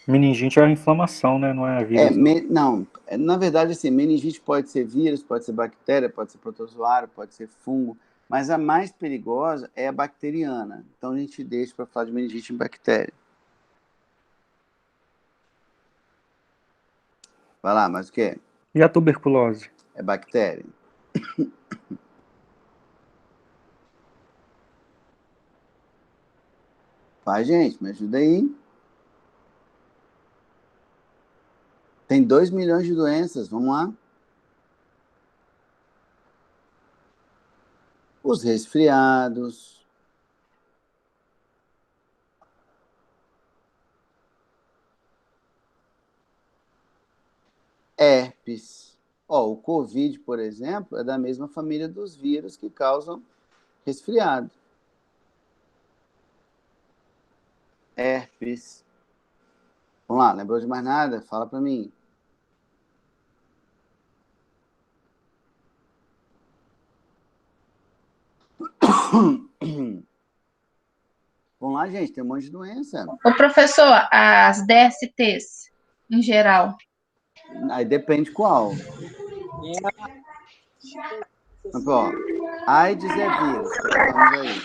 Meningite é a inflamação, né? Não é vírus. Não, na verdade, assim, meningite pode ser vírus, pode ser bactéria, pode ser protozoário, pode ser fungo, mas a mais perigosa é a bacteriana. Então a gente deixa para falar de meningite em bactéria. Vai lá, mas o que? E a tuberculose? É bactéria. Vai, gente, me ajuda aí. Tem 2 milhões de doenças, vamos lá. Os resfriados. Herpes. O Covid, por exemplo, é da mesma família dos vírus que causam resfriado. Herpes. Vamos lá, lembrou de mais nada? Fala para mim. Vamos lá, gente, tem um monte de doença. Ô, professor, as DSTs, em geral. Aí depende qual. AIDS é vírus, estamos aí.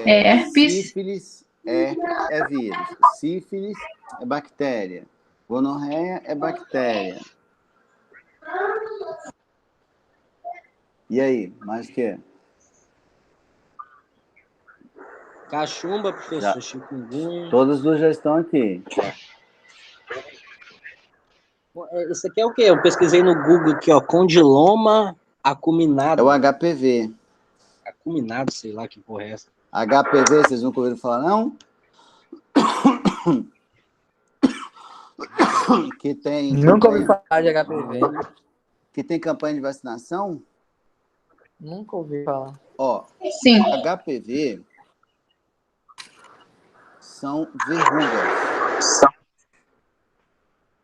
Herpes. Sífilis é vírus. Sífilis é bactéria. Gonorreia é bactéria. E aí, mais o quê? Cachumba, professor, Já. chikungunya. Todas duas já estão aqui. Isso aqui é o quê? Eu pesquisei no Google aqui, ó, condiloma acuminado. É o HPV. Acuminado, sei lá que porra é essa. HPV, vocês nunca ouviram falar, não? Que tem Nunca ouvi falar de HPV. que tem campanha de vacinação? Nunca ouvi falar. Sim. HPV são verrugas.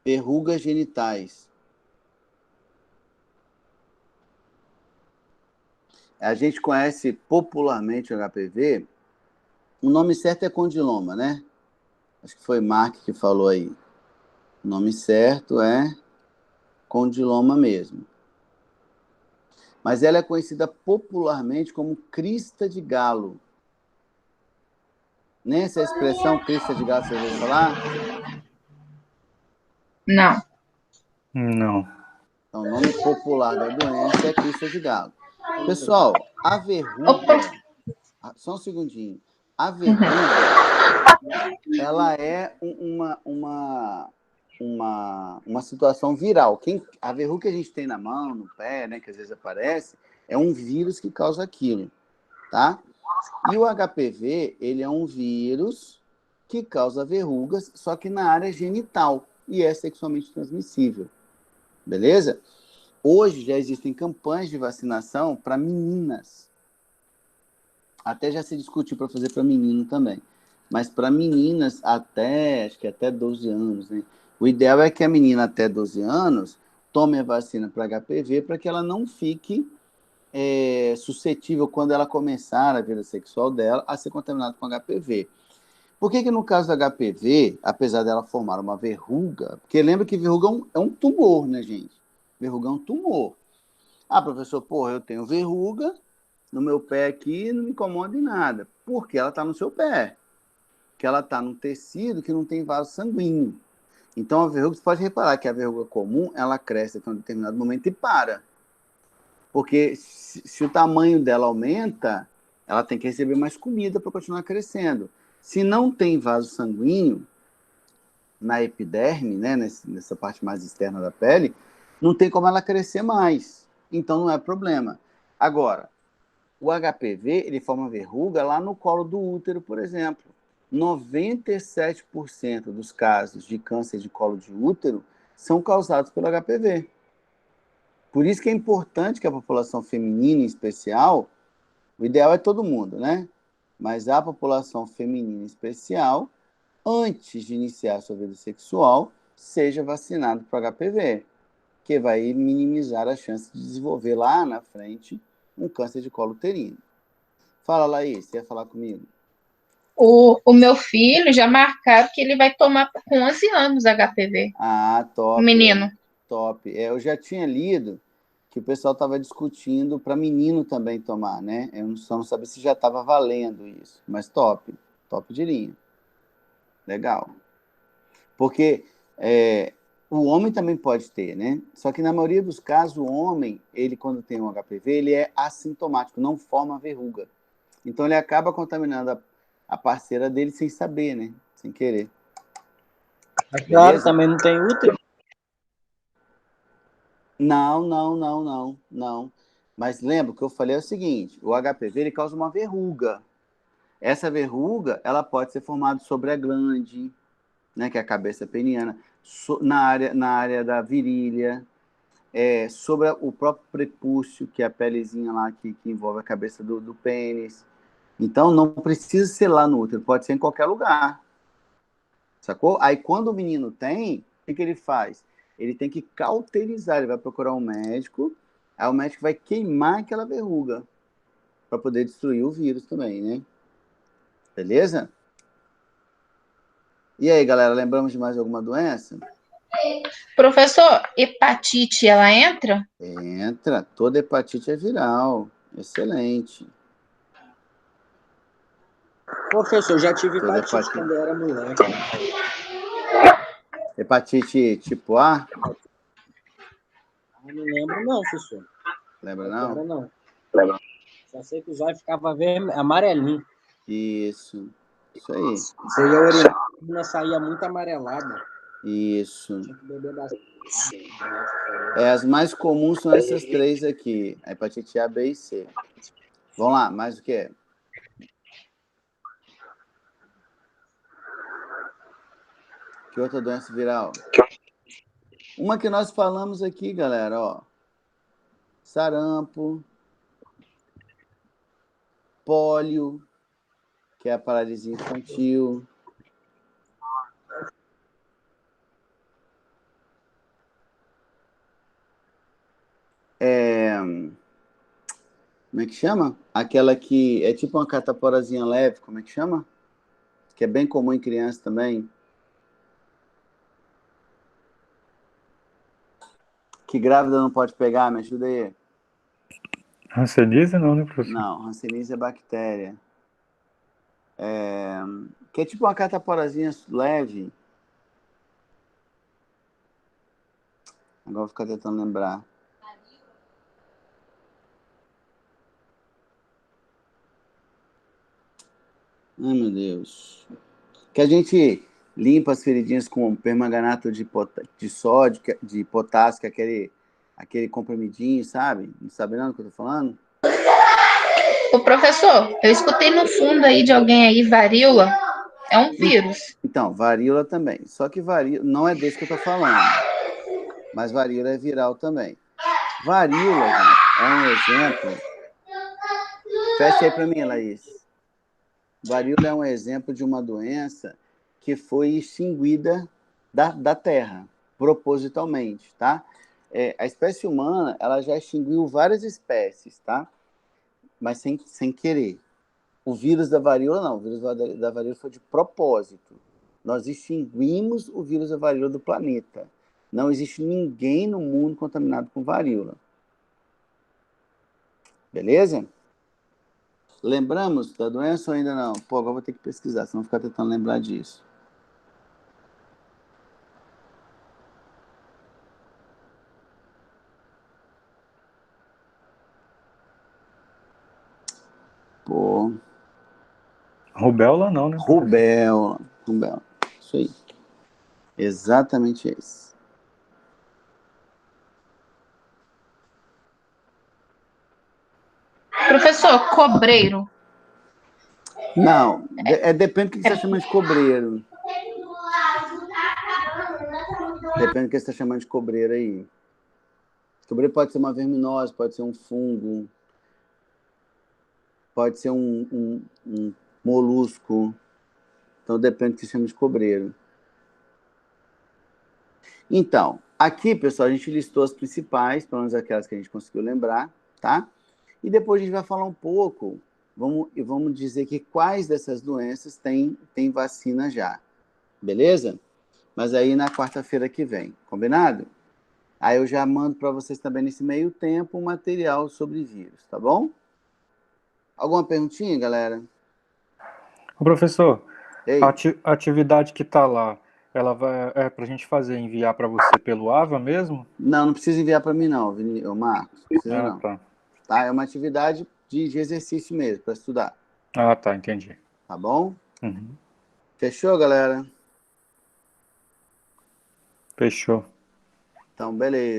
Verrugas genitais. A gente conhece popularmente o HPV. O nome certo é condiloma, né? Acho que foi Mark que falou aí. O nome certo é condiloma mesmo. Mas ela é conhecida popularmente como crista de galo. Nem essa expressão crista de galo você ouviu falar? Não. Não. Então, o nome popular da doença é crista de galo. Pessoal, a verruga... Só um segundinho. A verruga, ela é uma situação viral. A verruga que a gente tem na mão, no pé, né, que às vezes aparece, é um vírus que causa aquilo, tá? E o HPV, ele é um vírus que causa verrugas, só que na área genital, e é sexualmente transmissível, beleza? Hoje já existem campanhas de vacinação para meninas. Até já se discutiu para fazer para menino também. Mas para meninas acho que até 12 anos, né? O ideal é que a menina até 12 anos tome a vacina para HPV para que ela não fique suscetível, quando ela começar a vida sexual dela, a ser contaminada com HPV. Por que no caso do HPV, apesar dela formar uma verruga, porque lembra que verruga é um tumor, né, gente? Verruga é um tumor. Professor, eu tenho verruga no meu pé aqui, não me incomoda em nada. Porque ela está no seu pé. Que ela está num tecido que não tem vaso sanguíneo. Então, a verruga, você pode reparar que a verruga comum, ela cresce até um determinado momento e para. Porque se o tamanho dela aumenta, ela tem que receber mais comida para continuar crescendo. Se não tem vaso sanguíneo na epiderme, né, nessa parte mais externa da pele, não tem como ela crescer mais. Então, não é problema. Agora, o HPV, ele forma verruga lá no colo do útero, por exemplo. 97% dos casos de câncer de colo de útero são causados pelo HPV. Por isso que é importante que a população feminina, em especial, o ideal é todo mundo, né? Mas a população feminina, em especial, antes de iniciar a sua vida sexual, seja vacinado para HPV, porque vai minimizar a chance de desenvolver lá na frente um câncer de colo uterino. Fala, Laís, você ia falar comigo? O meu filho já marcaram que ele vai tomar com 11 anos HPV. Ah, top. O menino. Top. Eu já tinha lido que o pessoal estava discutindo para menino também tomar, né? Eu só não sabia se já estava valendo isso. Mas top. Top de linha. Legal. Porque o homem também pode ter, né? Só que na maioria dos casos, o homem, ele quando tem um HPV, ele é assintomático, não forma verruga. Então ele acaba contaminando a parceira dele sem saber, né? Sem querer. Claro, também não tem útero. Não. Mas lembra que eu falei o seguinte, o HPV ele causa uma verruga. Essa verruga, ela pode ser formada sobre a glande, né, que é a cabeça peniana, na área da virilha, sobre o próprio prepúcio, que é a pelezinha lá que envolve a cabeça do pênis. Então, não precisa ser lá no útero, pode ser em qualquer lugar. Sacou? Aí, quando o menino tem, o que ele faz? Ele tem que cauterizar, ele vai procurar um médico, aí o médico vai queimar aquela verruga para poder destruir o vírus também, né? Beleza? E aí, galera, lembramos de mais alguma doença? Professor, hepatite, ela entra? Entra. Toda hepatite é viral. Excelente. Professor, já tive Toda hepatite quando eu era moleque. Hepatite tipo A? Não lembro não, professor. Lembra não? Não. Só sei que os olhos ficavam amarelinho. Isso aí. Você ia orinar, a urina saía muito amarelada. Isso. Tinha que beber bastante. As mais comuns são essas três aqui. A hepatite A, B e C. Vamos lá, mais o que? Que outra doença viral? Uma que nós falamos aqui, galera, ó. Sarampo, pólio, que é a paralisia infantil. Como é que chama? Aquela que é tipo uma cataporazinha leve, como é que chama? Que é bem comum em criança também. Que grávida não pode pegar, me ajuda aí. Hanseníase não, né, professor? Não, hanseníase é bactéria. Que é tipo uma cataporazinha leve. Agora vou ficar tentando lembrar. Ai, meu Deus. Que a gente limpa as feridinhas com permanganato de sódio, de potássio, que é aquele comprimidinho, sabe? Não sabe não do que eu tô falando? O professor, eu escutei no fundo aí de alguém aí, varíola. É um vírus. Então, varíola também. Só que varíola não é desse que eu tô falando. Mas varíola é viral também. Varíola, gente, é um exemplo. Fecha aí para mim, Laís. Varíola é um exemplo de uma doença que foi extinguida da Terra, propositalmente, tá? A espécie humana, ela já extinguiu várias espécies, tá? Mas sem querer. O vírus da varíola, não. O vírus da varíola foi de propósito. Nós extinguimos o vírus da varíola do planeta. Não existe ninguém no mundo contaminado com varíola. Beleza? Lembramos da doença ou ainda não? Pô, agora vou ter que pesquisar, senão vou ficar tentando lembrar disso. Pô. Rubéola não, né? Rubéola. Isso aí. Exatamente esse. Professor, cobreiro. Não, depende do que você está chamando de cobreiro. Depende do que você está chamando de cobreiro aí. Cobreiro pode ser uma verminose, pode ser um fungo, pode ser um molusco. Então depende do que você chama de cobreiro. Então, aqui, pessoal, a gente listou as principais, pelo menos aquelas que a gente conseguiu lembrar, tá? E depois a gente vai falar um pouco, vamos dizer que quais dessas doenças tem vacina já, beleza? Mas aí na quarta-feira que vem, combinado? Aí eu já mando para vocês também nesse meio tempo um material sobre vírus, tá bom? Alguma perguntinha, galera? Ô, professor, Ei, a atividade que tá lá, ela é pra gente fazer, enviar para você pelo AVA mesmo? não precisa enviar para mim não, ô Marcos, não precisa Ah, não. tá. Tá? É uma atividade de exercício mesmo, para estudar, Ah, tá, entendi. tá bom? Uhum. Fechou, galera? Fechou. Então, beleza.